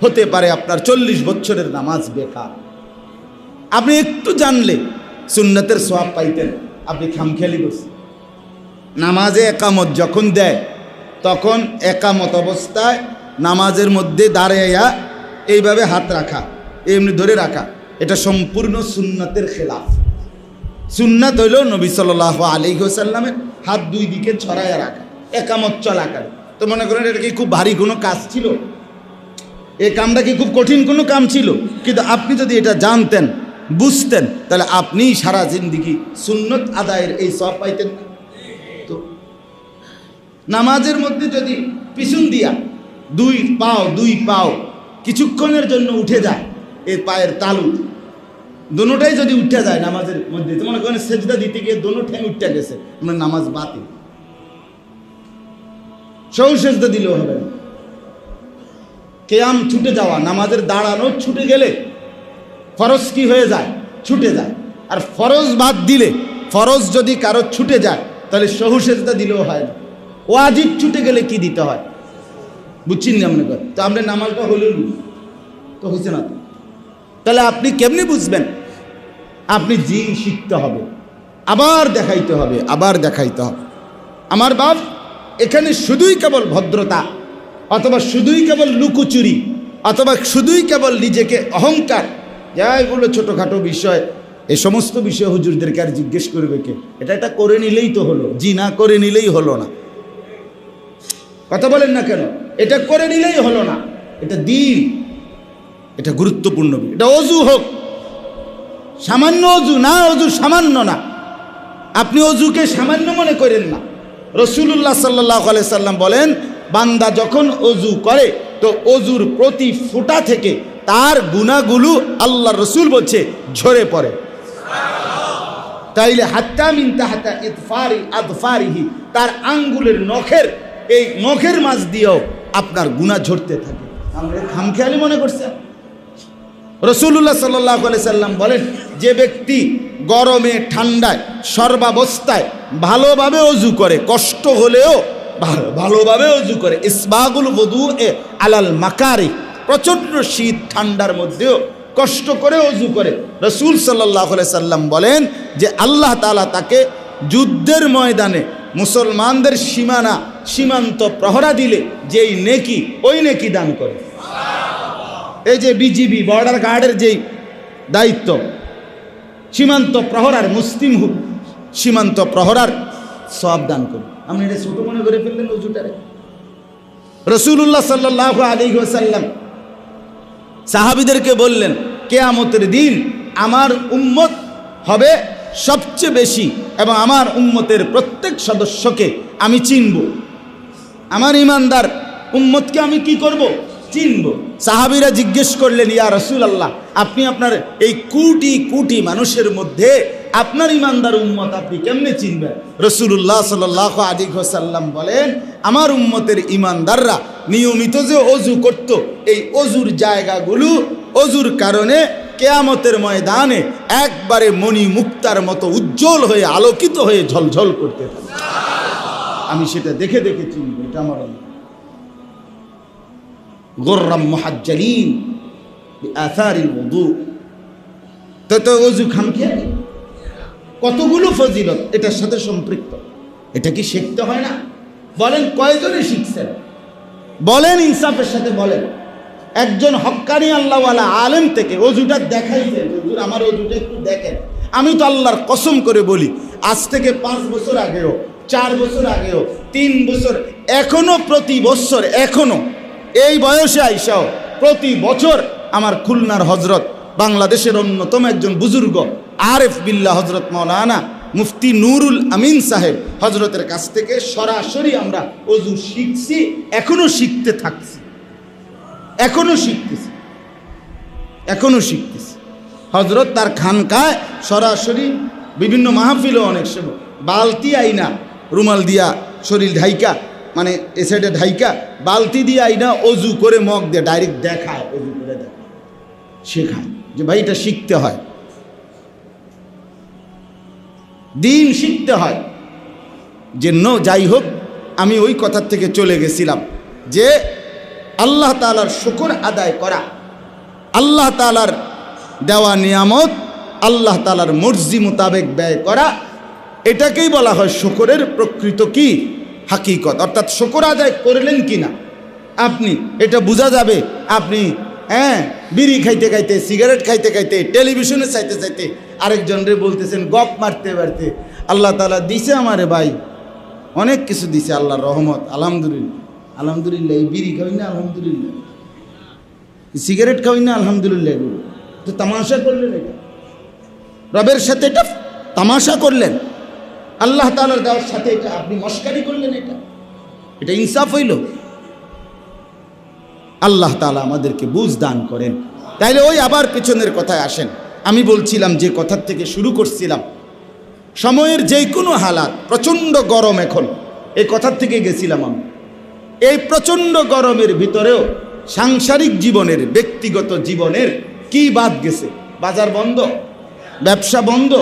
হতে পারে আপনার 40 বছরের নামাজ বেকার। আপনি একটু জানলে সুন্নতের সওয়াব পাইতেন, আপনি খামখেয়ালি করছেন। নামাজে একামত যখন দেয়, তখন একামত অবস্থায় নামাজের মধ্যে দাঁড়াইয়া এইভাবে হাত রাখা, এমনি ধরে রাখা, এটা সম্পূর্ণ সুন্নতের খেলাফ। সুন্নাত হইল নবী সাল্লাল্লাহু আলাইহি ওয়াসাল্লামের হাত 2 দিকে ছড়াইয়া রাখা একামত চলাকালে। তো মনে করেন এটা কি খুব ভারী কোনো কাজ ছিল? এই কামটা কি খুব কঠিন কোনো কাম ছিল? কিন্তু আপনি যদি এটা জানতেন, বুঝতেন, তাহলে আপনি সারা জিন্দেগি সুন্নত আদায়ের এই সওয়াব পাইতেন না। তো নামাজের মধ্যে যদি পিছন দিয়া দুই পাও কিছুক্ষণের জন্য উঠে যায়, এই পায়ের তালু দোনোটাই যদি উঠে যায় নামাজের মধ্যে, তো মনে করেন সেজদা দিতে গিয়ে দোনো ঠ্যাং উঠে গেছে, আপনার নামাজ বাতিল। সৌ সেজদা দিলেও হবে না। কিয়াম ছুটে যাওয়া, নামাজের দাঁড়ানো ছুটে গেলে ফরজ কি হয়ে যায়? ছুটে যায়। আর ফরজ বাদ দিলে, ফরজ যদি কারো ছুটে যায় তাহলে সহু সেজদা দিলেও হয় না। ওয়াজিব ছুটে গেলে কি দিতে হয় বুঝছেন না? মনে করেন তো আপনার নামাজটা হলো তো হয়েছে না, তাহলে আপনি কেমনি বুঝবেন? আপনি জিন শিখতে হবে, আবার দেখাইতে হবে, আবার দেখাইতে হবে। আমার বাপ, এখানে শুধুই কেবল ভদ্রতা, অথবা শুধুই কেবল লুকোচুরি, অথবা শুধুই কেবল নিজেকে অহংকার, যা এগুলো ছোটোখাটো বিষয়, এই সমস্ত বিষয় হুজুরদেরকে আর জিজ্ঞেস করবে কে? এটা করে নিলেই তো হলো, জি না করে নিলেই হলো না। কথা বলেন না কেন? এটা করে নিলেই হলো না, এটা দিন, এটা গুরুত্বপূর্ণ। এটা অজু হোক, সামান্য অজু না, অজু সামান্য না, আপনি অজুকে সামান্য মনে করেন না। রাসূলুল্লাহ সাল্লাল্লাহু আলাইহি সাল্লাম বলেন, বান্দা যখন অজু করে তো অজুর প্রতি ফোঁটা থেকে তার গুনাহগুলো আল্লাহর রাসূল বলছে ঝরে পড়ে। তাইলে হাত্তা মিন তাহতা ইদফারি আদফারিহি, তার আঙ্গুলের নখের, এই নখের মাঝ দিয়েও আপনার গুনাহ ঝরতে থাকে। আমরা খামখেয়ালি মনে করছেন? রাসূলুল্লাহ সাল্লাল্লাহু আলাইহি সাল্লাম বলেন, যে ব্যক্তি গরমে ঠান্ডায় সর্বাবস্থায় ভালোভাবে অজু করে, কষ্ট হলেও ভালোভাবে অজু করে, ইসবাগুল ওযুএ আলাল মাকারি, প্রচণ্ড শীত ঠান্ডার মধ্যেও কষ্ট করে অজু করে, রাসূল সাল্লাল্লাহু আলাইহি সাল্লাম বলেন যে আল্লাহ তাআলা তাকে যুদ্ধের ময়দানে মুসলমানদের সীমান্ত প্রহরা দিলে যেই নেকি, ওই নেকি দান করে। এই যে বিজিবি বর্ডার গার্ডের যেই দায়িত্ব, সীমান্ত প্রহরার, মুসলিম সীমান্ত প্রহরার সওয়াব দান করুন। আপনি এটা ছোট মনে করে ফেললেন ওযুটারে। রাসূলুল্লাহ সাল্লাল্লাহু আলাইহি ওয়াসাল্লাম সাহাবীদেরকে বললেন, কিয়ামতের দিন আমার উম্মত হবে সবচেয়ে বেশি এবং আমার উম্মতের প্রত্যেক সদস্যকে আমি চিনব। আমার ঈমানদার উম্মতকে আমি কি করব? চিনব। সাহাবীরা জিজ্ঞেস করলেন, ইয়া রাসূলুল্লাহ, আপনি আপনার এই কোটি কোটি মানুষের মধ্যে আপনার ঈমানদার উম্মত আপনি কেমনে চিনবেন? রাসূলুল্লাহ সাল্লাল্লাহু আলাইহি ওয়াসাল্লাম বলেন, আমার উম্মতের ঈমানদাররা নিয়মিত যে ওযু করত, এই ওযুর জায়গাগুলো ওযুর কারণে কিয়ামতের ময়দানে একবারে মণি মুক্তার মতো উজ্জ্বল হয়ে আলোকিত হয়ে ঝলঝল করতে থাকে। আমি সেটা দেখে দেখে চিনব, এটা আমার গুররাম মুহাজ্জালিন বিআথারিল ওযু। তো ওযু খামখেয়ালি কতগুলো ফজিলত এটার সাথে সম্পৃক্ত, এটা কি শিখতে হয় না? বলেন কয়জনে শিখছেন? বলেন ইনসাফের সাথে বলেন। একজন হক্কানি আল্লাহওয়ালা আলেম থেকে ওযুটা দেখাইছেন, হুজুর আমার ওযুটা একটু দেখেন। আমি তো আল্লাহর কসম করে বলি, আজ থেকে 5 বছর আগেও, 4 বছর আগেও, 3 বছর, এখনো প্রতি বছর, এখনো এই বয়সে আইসাও প্রতি বছর আমার খুলনার হজরত, বাংলাদেশের অন্যতম একজন বুজুর্গ আরেফ বিল্লাহ হজরত মাওলানা মুফতি নুরুল আমিন সাহেব হজরতের কাছ থেকে সরাসরি আমরা ওযু শিখছি, এখনো শিখতে থাকছি, এখনো শিখতেছি, এখনো শিখতেছি। হজরত তার খানকায় সরাসরি বিভিন্ন মাহফিলও অনেক সময় বালতি আইনা, রুমাল দিয়া শরীর ঢাইকা, মানে এ সাইডে ঢাইকা বালতি দিয়ে আইনা ওযু করে মগ দিয়ে ডাইরেক্ট দেখায়, ওযু করে দেখায়, শেখায় যে ভাই এটা শিখতে হয়, দিন শিখতে হয়। যে যাই হোক, আমি ওই কথার থেকে চলে গেছিলাম যে আল্লাহ তাআলার শুকর আদায় করা, আল্লাহ তাআলার দেওয়া নিয়ামত আল্লাহ তাআলার মর্জি মোতাবেক ব্যয় করা, এটাকেই বলা হয় শুকরের প্রকৃত কি হাকিকত। অর্থাৎ শুকর আদায় করলেন কিনা আপনি, এটা বোঝা যাবে আপনি বিড়ি খাইতে খাইতে, সিগারেট খাইতে খাইতে, টেলিভিশনে চাইতে চাইতে আরেকজনরে বলতেছেন গপ মারতে মারতে, আল্লাহ তাআলা দিছে আমারে ভাই, অনেক কিছু দিছে, আল্লাহর রহমত, আলহামদুলিল্লাহ, আলহামদুলিল্লাহ। এই বিড়ি খাই না আলহামদুলিল্লাহ, সিগারেট খাই না আলহামদুলিল্লাহ, এগুলো তো তামাশা করলেন, এটা রবের সাথে এটা তামাশা করলেন, আল্লাহ তাআলার দেওয়ার সাথে এটা আপনি মস্কারি করলেন, এটা ইনসাফ হইল? আল্লাহ তাআলা আমাদেরকে বুঝ দান করেন। তাইলে ওই আবার পেছনের কথায় আসেন। আমি বলছিলাম, যে কথার থেকে শুরু করছিলাম, সময়ের যে কোনো হালাত, প্রচণ্ড গরম এখন, এই কথার থেকে গেছিলাম আমি। এই প্রচণ্ড গরমের ভিতরেও সাংসারিক জীবনের, ব্যক্তিগত জীবনের কি বাদ গেছে? বাজার বন্ধ, ব্যবসা বন্ধ,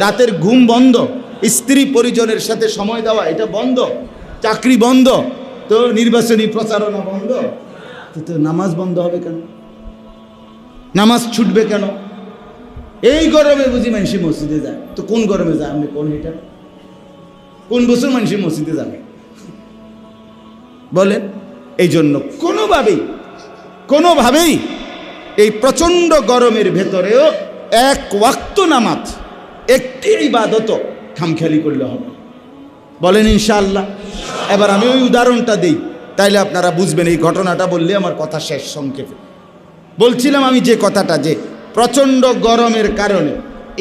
রাতের ঘুম বন্ধ, স্ত্রী পরিজনের সাথে সময় দেওয়া এটা বন্ধ, চাকরি বন্ধ, তো নির্বাচনী প্রচারণা বন্ধ, তো নামাজ বন্ধ হবে কেন? নামাজ ছুটবে কেন? এই গরমে বুঝি মানুষ মসজিদে যায়, তো কোন গরমে যায় আপনি কোন? এটা কোন বছর মানুষ মসজিদে যাবে বলেন? এই জন্য কোনোভাবেই এই প্রচণ্ড গরমের ভেতরেও এক ওয়াক্ত নামাজ, একটি ইবাদত খামখেয়ালি করলে হবে। বলেন ইনশাআল্লাহ। এবার আমি ওই উদাহরণটা দিই, তাইলে আপনারা বুঝবেন। এই ঘটনাটা বললে আমার কথা শেষ। সংক্ষেপে বলছিলাম আমি যে কথাটা, যে প্রচণ্ড গরমের কারণে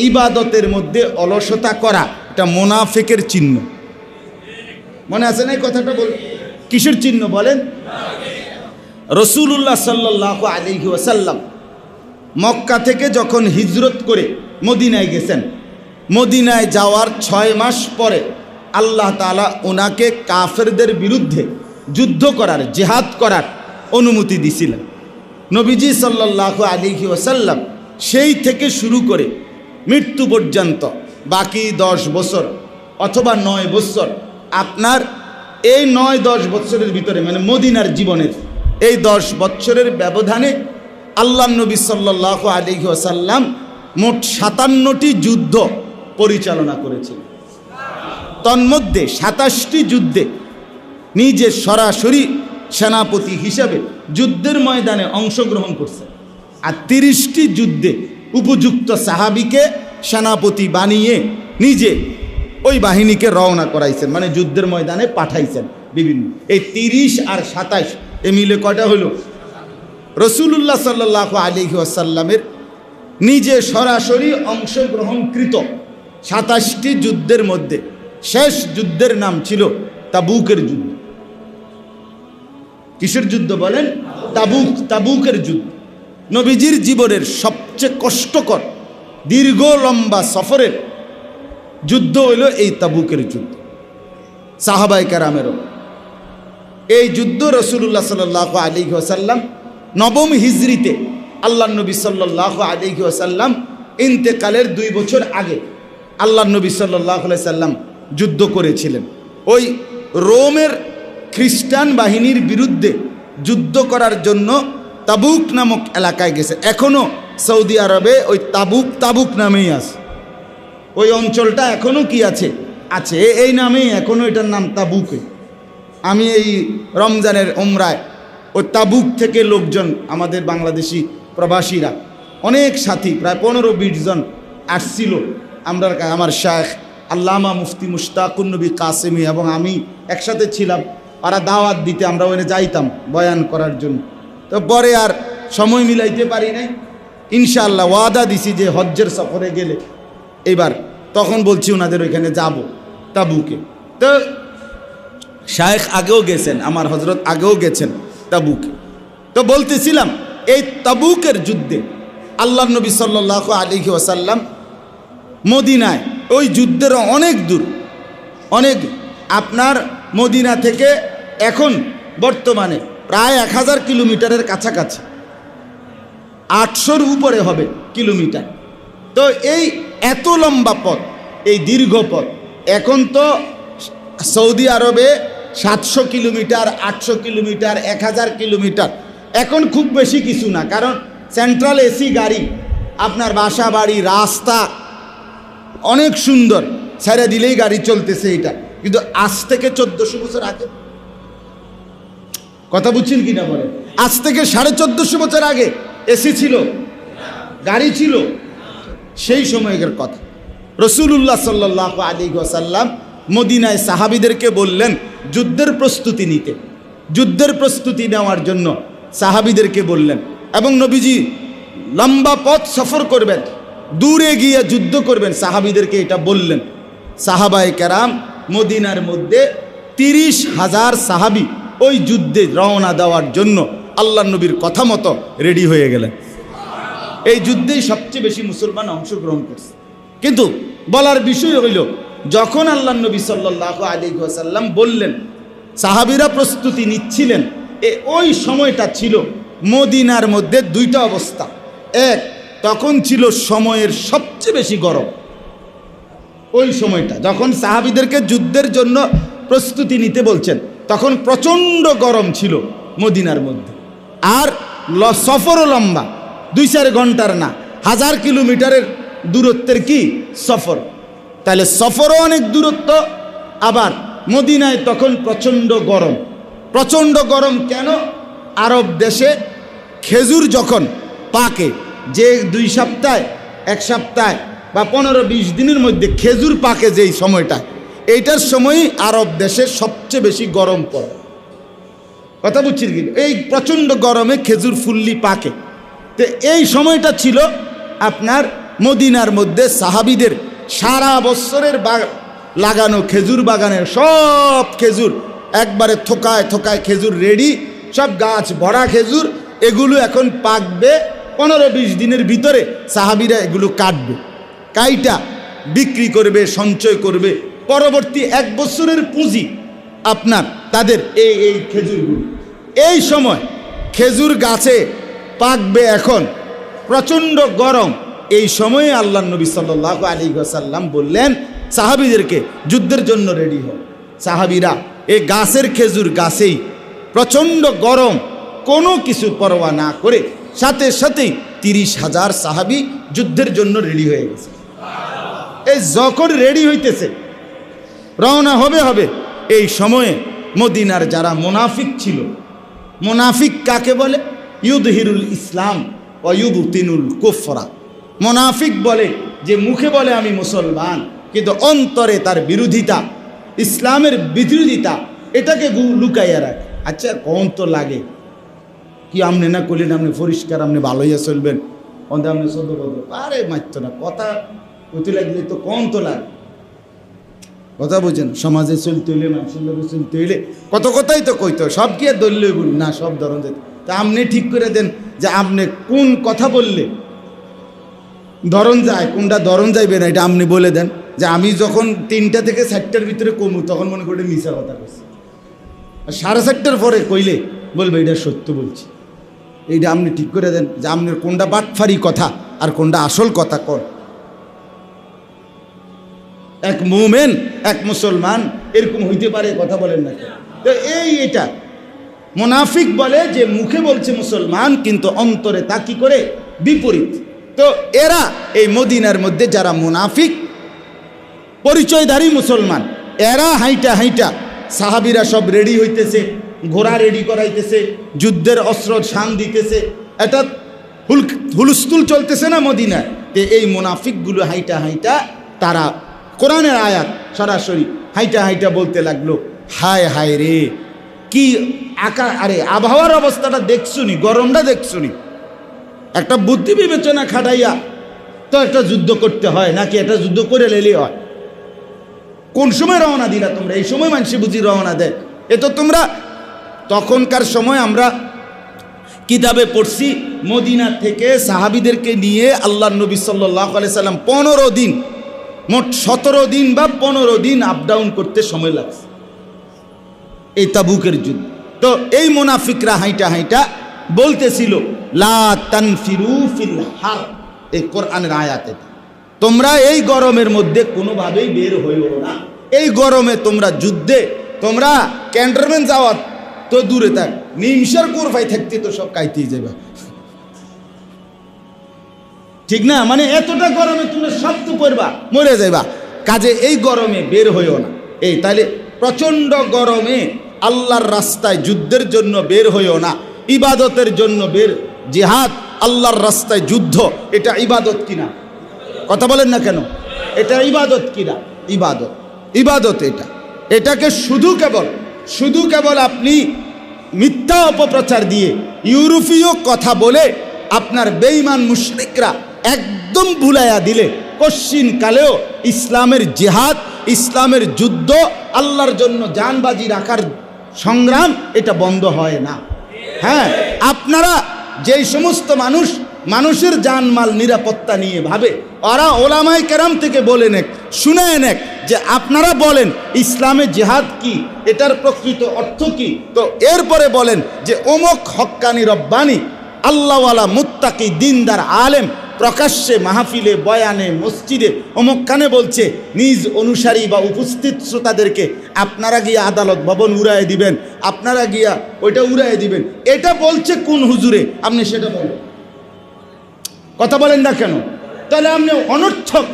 ইবাদতের মধ্যে অলসতা করা, এটা মুনাফিকের চিহ্ন। মনে আছে না এই কথাটা? কিসের চিহ্ন বলেন? রাসূলুল্লাহ সাল্লাল্লাহু আলাইহি ওয়াসাল্লাম মক্কা থেকে যখন হিজরত করে মদিনায় গেছেন, মদিনায় যাওয়ার 6 মাস পরে আল্লাহ তাআলা ওনাকে কাফেরদের বিরুদ্ধে যুদ্ধ করার, জিহাদ করার অনুমতি দিছিলেন। নবীজি সাল্লাল্লাহু আলাইহি ওয়াসাল্লাম সেই থেকে শুরু করে মৃত্যু পর্যন্ত বাকি 10 বছর অথবা 9 বছর, আপনার এই 9-10 বছরের ভিতরে, মানে মদিনার জীবনের এই 10 বছরের ব্যবধানে আল্লাহ নবী সাল্লাল্লাহু আলাইহি ওয়াসাল্লাম মোট 57টি যুদ্ধ পরিচালনা করেছিলেন। তন্মধ্যে 27টি যুদ্ধে নিজে সরাসরি সেনাপতি হিসাবে যুদ্ধের ময়দানে অংশগ্রহণ করছেন, আর 30টি যুদ্ধে উপযুক্ত সাহাবিকে সেনাপতি বানিয়ে নিজে ওই বাহিনীকে রওনা করাইছেন, মানে যুদ্ধের ময়দানে পাঠাইছেন বিভিন্ন। এই 30 আর 27 এ মিলে কয়টা হলো? রাসূলুল্লাহ সাল্লাল্লাহু আলাইহি ওয়াসাল্লামের নিজে সরাসরি অংশগ্রহণকৃত 27টি যুদ্ধের মধ্যে শেষ যুদ্ধের নাম ছিল তাবুকের যুদ্ধ। কিসের যুদ্ধ বলেন? তাবুকের যুদ্ধ। নবীজির জীবনের সবচেয়ে কষ্টকর দীর্ঘ লম্বা সফরের যুদ্ধ হইল এই তাবুকের যুদ্ধ। সাহাবায়ে কেরামেরও এই যুদ্ধ রাসূলুল্লাহ সাল্লাল্লাহু আলাইহি ওয়াসাল্লাম 9ম হিজরিতে আল্লাহ নবী সাল্লাল্লাহু আলাইহি ওয়াসাল্লাম ইন্তেকালের 2 বছর আগে আল্লাহ নবী সাল্লাল্লাহু আলাইহি সাল্লাম যুদ্ধ করেছিলেন। ওই রোমের খ্রিস্টান বাহিনীর বিরুদ্ধে যুদ্ধ করার জন্য তাবুক নামক এলাকায় গেছে। এখনও সৌদি আরবে ওই তাবুক নামেই আছে। ওই অঞ্চলটা এখনও কি আছে? আছে, এই নামেই এখনও এটার নাম তাবুকে। আমি এই রমজানের উমরায় ওই তাবুক থেকে লোকজন, আমাদের বাংলাদেশি প্রবাসীরা অনেক সাথী, প্রায় 15-20 জন আসছিল। আমার শায়েখ আল্লামা মুফতি মুশতাকুন নবী কাসেমি এবং আমি একসাথে ছিলাম। ওরা দাওয়াত দিতে আমরা ওখানে যাইতাম বয়ান করার জন্য। তো পরে আর সময় মিলাইতে পারি নাই। ইনশাআল্লাহ ওয়াদা দিছি যে হজ্জের সফরে গেলে এবার, তখন বলছি ওনাদের ওইখানে যাব তাবুকে। তো শায়েখ আগেও গেছেন, আমার হজরত আগেও গেছেন তাবুকে। তো বলতেছিলাম এই তাবুকের যুদ্ধে আল্লাহ নবী সাল্লাল্লাহু আলাইহি ওয়াসাল্লাম মদিনায়, ওই যুদ্ধের অনেক দূর, অনেক, আপনার মদিনা থেকে এখন বর্তমানে প্রায় 1000 কিলোমিটারের কাছাকাছি, 800-র উপরে হবে কিলোমিটার। তো এই এত লম্বা পথ, এই দীর্ঘ পথ, এখন তো সৌদি আরবে 700 কিলোমিটার, 800 কিলোমিটার, 1000 কিলোমিটার এখন খুব বেশি কিছু না, কারণ সেন্ট্রাল এসি গাড়ি, আপনার বাসা বাড়ি, রাস্তা অনেক সুন্দর, ছেড়ে দিলেই গাড়ি চলতেছে এটা। কিন্তু আজ থেকে 1400 বছর আগে, কথা বুঝছেন কিনা বলে, আজ থেকে 1450 বছর আগে এসি ছিল, গাড়ি ছিল, সেই সময়ের কথা। রাসূলুল্লাহ সাল্লাল্লাহু আলাইহি ওয়াসাল্লাম মদিনায় সাহাবীদেরকে বললেন যুদ্ধের প্রস্তুতি নিতে। যুদ্ধের প্রস্তুতি নেওয়ার জন্য সাহাবীদেরকে বললেন, এবং নবীজি লম্বা পথ সফর করবেন, দূরে গিয়ে যুদ্ধ করবেন, সাহাবীদেরকে এটা বললেন। সাহাবায়ে কেরাম মদিনার মধ্যে 30,000 সাহাবী ওই যুদ্ধে রওনা দেওয়ার জন্য আল্লাহ নবীর কথা মতো রেডি হয়ে গেলেন। এই যুদ্ধেই সবচেয়ে বেশি মুসলমান অংশগ্রহণ করছে। কিন্তু বলার বিষয় হইল, যখন আল্লাহ নবী সাল্লাল্লাহু আলাইহি ওয়াসাল্লাম বললেন, সাহাবীরা প্রস্তুতি নিচ্ছিলেন, ওই সময়টা ছিল মদিনার মধ্যে 2টা অবস্থা। এক, তখন ছিল সময়ের সবচেয়ে বেশি গরম। ওই সময়টা যখন সাহাবীদেরকে যুদ্ধের জন্য প্রস্তুতি নিতে বলছেন, তখন প্রচণ্ড গরম ছিল মদিনার মধ্যে। আর সফরও লম্বা, 2-4 ঘন্টার না, 1000 কিলোমিটারের দূরত্বের কি সফর। তাহলে সফরও অনেক দূরত্ব, আবার মদিনায় তখন প্রচণ্ড গরম। প্রচণ্ড গরম কেন? আরব দেশে খেজুর যখন পাকে, যে 2 সপ্তাহে, 1 সপ্তাহে বা 15-20 দিনের মধ্যে খেজুর পাকে যেই সময়টা, এইটার সময়ই আরব দেশে সবচেয়ে বেশি গরম পড়ে। কথা বুঝছি কি? এই প্রচণ্ড গরমে খেজুর ফুল্লি পাকে। তো এই সময়টা ছিল আপনার মদিনার মধ্যে সাহাবীদের সারা বছরের লাগানো খেজুর বাগানের সব খেজুর একবারে থোকায় থোকায় খেজুর রেডি, সব গাছ ভরা খেজুর, এগুলো এখন পাকবে। 15-20 দিনের ভিতরে সাহাবীরা এগুলো কাটবে, কাইটা বিক্রি করবে, সঞ্চয় করবে, পরবর্তী 1 বছরের পুঁজি আপনার তাদের এই খেজুরগুলো। এই সময় খেজুর গাছে পাকবে, এখন প্রচণ্ড গরম। এই সময়ে আল্লাহ নবী সাল্লাল্লাহু আলাইহি ওয়াসাল্লাম বললেন সাহাবীদেরকে যুদ্ধের জন্য রেডি হও। সাহাবীরা এই গাছের খেজুর গাছেই প্রচণ্ড গরম, কোনো কিছু পরোয়া না করে সাথে সাথেই 30,000 সাহাবী যুদ্ধের জন্য রেডি হয়ে গেছে। এই যখন রেডি হইতেছে, রওনা হবে, এই সময়ে মদিনার যারা মুনাফিক ছিল, মুনাফিক কাকে বলে? ইউদহিরুল ইসলাম ওয়া ইউবতিনুল কুফরা। মুনাফিক বলে যে মুখে বলে আমি মুসলমান, কিন্তু অন্তরে তার বিরোধিতা, ইসলামের বিরোধিতা, এটাকে লুকাইয়া রাখে। আচ্ছা কোন তো লাগে কি আপনি না করলেন, আপনি পরিষ্কার, আপনি ভালোইয়া চলবেন, অন্ধে আপনি সদ্য বলবেন, আরে মারতো না, কথা কইতে লাগলে তো কোন তো লাগে। কথা বুঝেন, সমাজে চলতে হইলে, মানুষের লোকে চলতে হইলে কত কথাই তো কইতো, সব কি আর দলীয় না, সব ধরন যেত। তা আপনি ঠিক করে দেন যে আপনি কোন কথা বললে ধরন যায়, কোনটা ধরন যাইবে না, এটা আপনি বলে দেন। যে আমি যখন 3টা থেকে 4টার ভিতরে কমু, তখন মনে করি মিশা কথা বলছি, আর 4:30টার পরে কইলে বলবে এটা সত্য বলছি। এইটা আপনি ঠিক করে দেন যে আপনার কোনটা বাটফারি কথা আর কোনটা আসল কথা কোন। এক মুমিন, এক মুসলমান এরকম হইতে পারে, কথা বলেন না। তো এটা মুনাফিক বলে যে মুখে বলছে মুসলমান, কিন্তু অন্তরে তা কি করে বিপরীত। তো এরা এই মদিনার মধ্যে যারা মুনাফিক পরিচয়ধারী মুসলমান, এরা হাইটা হাইটা, সাহাবিরা সব রেডি হইতেছে, ঘোড়া রেডি করাইতেছে, যুদ্ধের অস্ত্র শান দিতেছে, এটা হুলস্থুল চলতেছে না মদিনায়। তো এই মুনাফিকগুলো হাইটা হাইটা, তারা কোরআনের আয়াত সরাসরি হাইটা হাইটা বলতে লাগলো, হায় হায় রে কি আরে আবহাওয়ার অবস্থাটা দেখছুনি, গরমটা দেখছুনি, একটা বুদ্ধি বিবেচনা খাটাইয়া তো একটা যুদ্ধ করতে হয় নাকি, একটা যুদ্ধ করে লেলেই হয়। কোন সময় রওনা দিলা তোমরা? এই সময় মানুষ বুঝি রওনা দেয়। এ তো তোমরা তখনকার সময় আমরা কিতাবে পড়ছি, মদিনা থেকে সাহাবিদেরকে নিয়ে আল্লাহ নবী সাল্লাল্লাহু আলাইহি সাল্লাম 15 দিন, মোট 17 দিন বা 15 দিন আপ ডাউন করতে সময় লাগছে এই তাবুকের যুদ্ধ। তো এই মুনাফিকরা হাইটা হাইটা বলতেছিল, লা তানফিরু ফিল হার, এই কোরআনের আয়াতে, তোমরা এই গরমের মধ্যে কোনোভাবেই বের হইও না। এই গরমে তোমরা যুদ্ধে, তোমরা ক্যান্টনমেন্ট যাওয়া তো দূরে থাক, নিমসার কোরফাই থাকতে তো সব কাইতেই যাবে, ঠিক না? মানে এতটা গরমে তোমরা সব তো পড়বা, মরে যাইবা, কাজে এই গরমে বের হইও না। এই তাইলে প্রচণ্ড গরমে আল্লাহর রাস্তায় যুদ্ধের জন্য বের হইও না, ইবাদতের জন্য বের। জিহাদ, আল্লাহর রাস্তায় যুদ্ধ, এটা ইবাদত কিনা? কথা বলেন না কেন? এটা ইবাদত কিনা? ইবাদত, ইবাদত। এটাকে শুধু কেবল আপনি মিথ্যা অপপ্রচার দিয়ে, ইউরোপীয় কথা বলে আপনার বেঈমান মুশরিকরা একদম ভুলাইয়া দিলে কশ্চিন কালেও ইসলামের জিহাদ, ইসলামের যুদ্ধ, আল্লাহর জন্য জানবাজি রাখার সংগ্রাম, এটা বন্ধ হয় না। হ্যাঁ, আপনারা যেই সমস্ত মানুষের জানমাল নিরাপত্তা নিয়ে ভাবে, ওরা ওলামায়ে কেরাম থেকে বলে নেক, শুনে নেক যে আপনারা বলেন ইসলামে জিহাদ কি, এটার প্রকৃত অর্থ কি, তো এরপরে বলেন যে অমুক হক্কানি রব্বানি আল্লাহওয়ালা মুত্তাকি দিনদার আলেম প্রকাশ্যে মাহফিলে, বয়ানে, মসজিদে অমুকখানে বলছে, নিজ অনুসারী বা উপস্থিত শ্রোতাদেরকে আপনারা গিয়া আদালত ভবন উড়ায় দিবেন, আপনারা গিয়া ওইটা উড়ায় দিবেন, এটা বলছে কোন হুজুরে? আপনি সেটা বলেন, কথা বলেন না কেন? তাহলে আপনি অনর্থক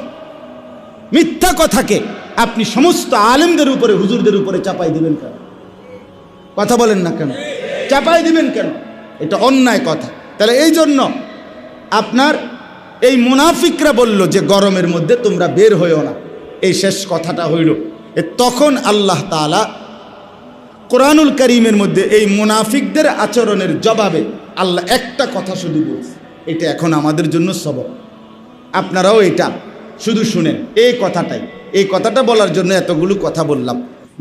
মিথ্যা কথাকে আপনি সমস্ত আলেমদের উপরে, হুজুরদের উপরে চাপাই দিবেন কেন? কথা বলেন না কেন? চাপাই দিবেন কেন? এটা অন্যায় কথা। তাহলে এই জন্য আপনার এই মুনাফিকরা বলল যে গরমের মধ্যে তোমরা বের হইও না, এই শেষ কথাটা হইল। তখন আল্লাহ তাআলা কোরআনুল কারীমের মধ্যে এই মুনাফিকদের আচরণের জবাবে আল্লাহ একটা কথা শুধু বলছে, এটা এখন আমাদের জন্য সবক। আপনারাও এটা শুধু শুনেন, এই কথাটা বলার জন্য এতগুলো কথা বললাম।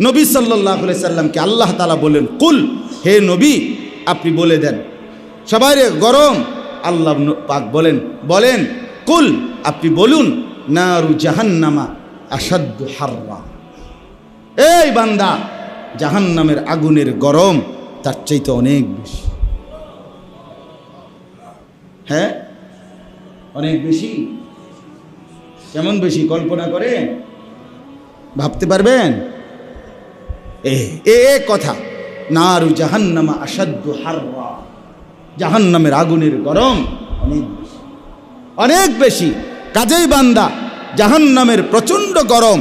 নবী সাল্লাল্লাহু আলাইহি সাল্লামকে আল্লাহ তাআলা বলেন, কুল, হে নবী আপনি বলে দেন সবাই রে গরম। আল্লাহ পাক বলেন কুল, আপনি বলুন, নারু জাহান্নামা আসাদ্দু হাররা, এই বান্দা জাহান্নামের আগুনের গরম তার চাইতে অনেক বেশি। হ্যাঁ, অনেক বেশি। কেমন বেশি কল্পনা করে ভাবতে পারবেন? এ কথা, নারু জাহান্নামা আসাদ্দু হাররা, জাহান্নামের আগুনের গরম অনেক বেশি, অনেক বেশি। কাজেই বান্দা জাহান্নামের প্রচণ্ড গরম,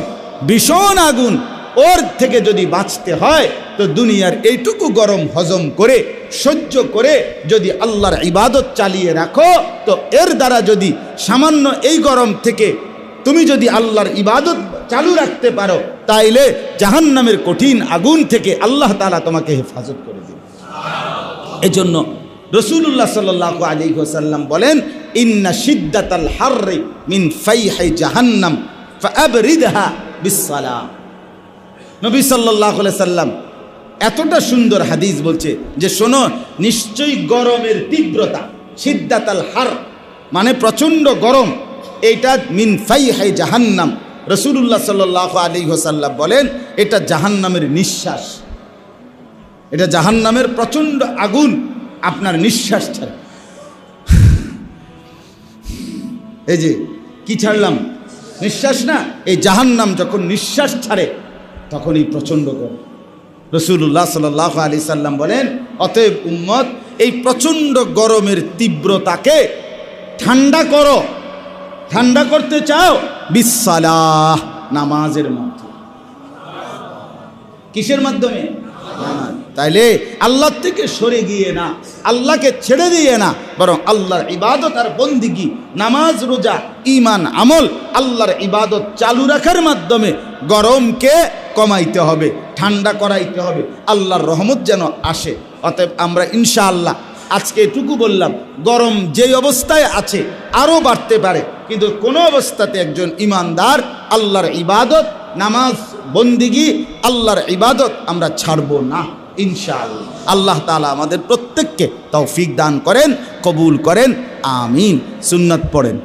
ভীষণ আগুন, ওর থেকে যদি বাঁচতে হয় তো দুনিয়ার এইটুকু গরম হজম করে সহ্য করে যদি আল্লাহর ইবাদত চালিয়ে রাখো, তো এর দ্বারা যদি সামান্য এই গরম থেকে তুমি যদি আল্লাহর ইবাদত চালু রাখতে পারো, তাইলে জাহান্নামের কঠিন আগুন থেকে আল্লাহ তাআলা তোমাকে হেফাজত করে দেবে। এজন্য রাসূলুল্লাহ সাল্লাল্লাহু আলাইহি ওয়াসাল্লাম বলেন, ইন্না শিদ্দাতাল হাররি মিন ফাইহি জাহান্নাম ফাআবরিদহা বিসসালাম। নবী সাল্লাল্লাহু আলাইহি সাল্লাম এতটা সুন্দর হাদিস বলছে যে শোনো, নিশ্চয়ই গরমের তীব্রতা, শিদ্দাতাল হার মানে প্রচণ্ড গরম, এইটা মিন ফাইহি জাহান্নাম। রাসূলুল্লাহ সাল্লাল্লাহু আলাইহি ওয়াসাল্লাম বলেন এটা জাহান্নামের নিঃশ্বাস, এটা জাহান্নামের প্রচণ্ড আগুন আপনার নিঃশ্বাস ছাড়ে। এই যে কি ছাড়লাম, নিঃশ্বাস না, এই জাহান্নাম যখন নিঃশ্বাস ছাড়ে তখনই প্রচণ্ড গরম। রাসূলুল্লাহ সাল্লাল্লাহু আলাইহি সাল্লাম বলেন, অতএব উম্মত এই প্রচণ্ড গরমের তীব্রতাকে ঠান্ডা করো। ঠান্ডা করতে চাও বিসসালাহ, নামাজের মাধ্যমে। কিসের মাধ্যমে? নামাজ। তাইলে আল্লাহ থেকে সরে গিয়ে না, আল্লাহকে ছেড়ে দিয়ে না, বরং আল্লাহর ইবাদত আর বন্দিগি, নামাজ, রোজা, ঈমান, আমল, আল্লাহর ইবাদত চালু রাখার মাধ্যমে গরমকে কমাইতে হবে, ঠান্ডা করাইতে হবে, আল্লাহর রহমত যেন আসে। অতএব আমরা ইনশাআল্লাহ আজকে এটুকু বললাম, গরম যেই অবস্থায় আছে আরও বাড়তে পারে, কিন্তু কোনো অবস্থাতে একজন ইমানদার আল্লাহর ইবাদত, নামাজ, বন্দিগি, আল্লাহর ইবাদত আমরা ছাড়ব না ইনশাআল্লাহ। আল্লাহ তাআলা আমাদের প্রত্যেককে তৌফিক দান করেন, কবুল করেন, আমিন। সুন্নাত পড়েন।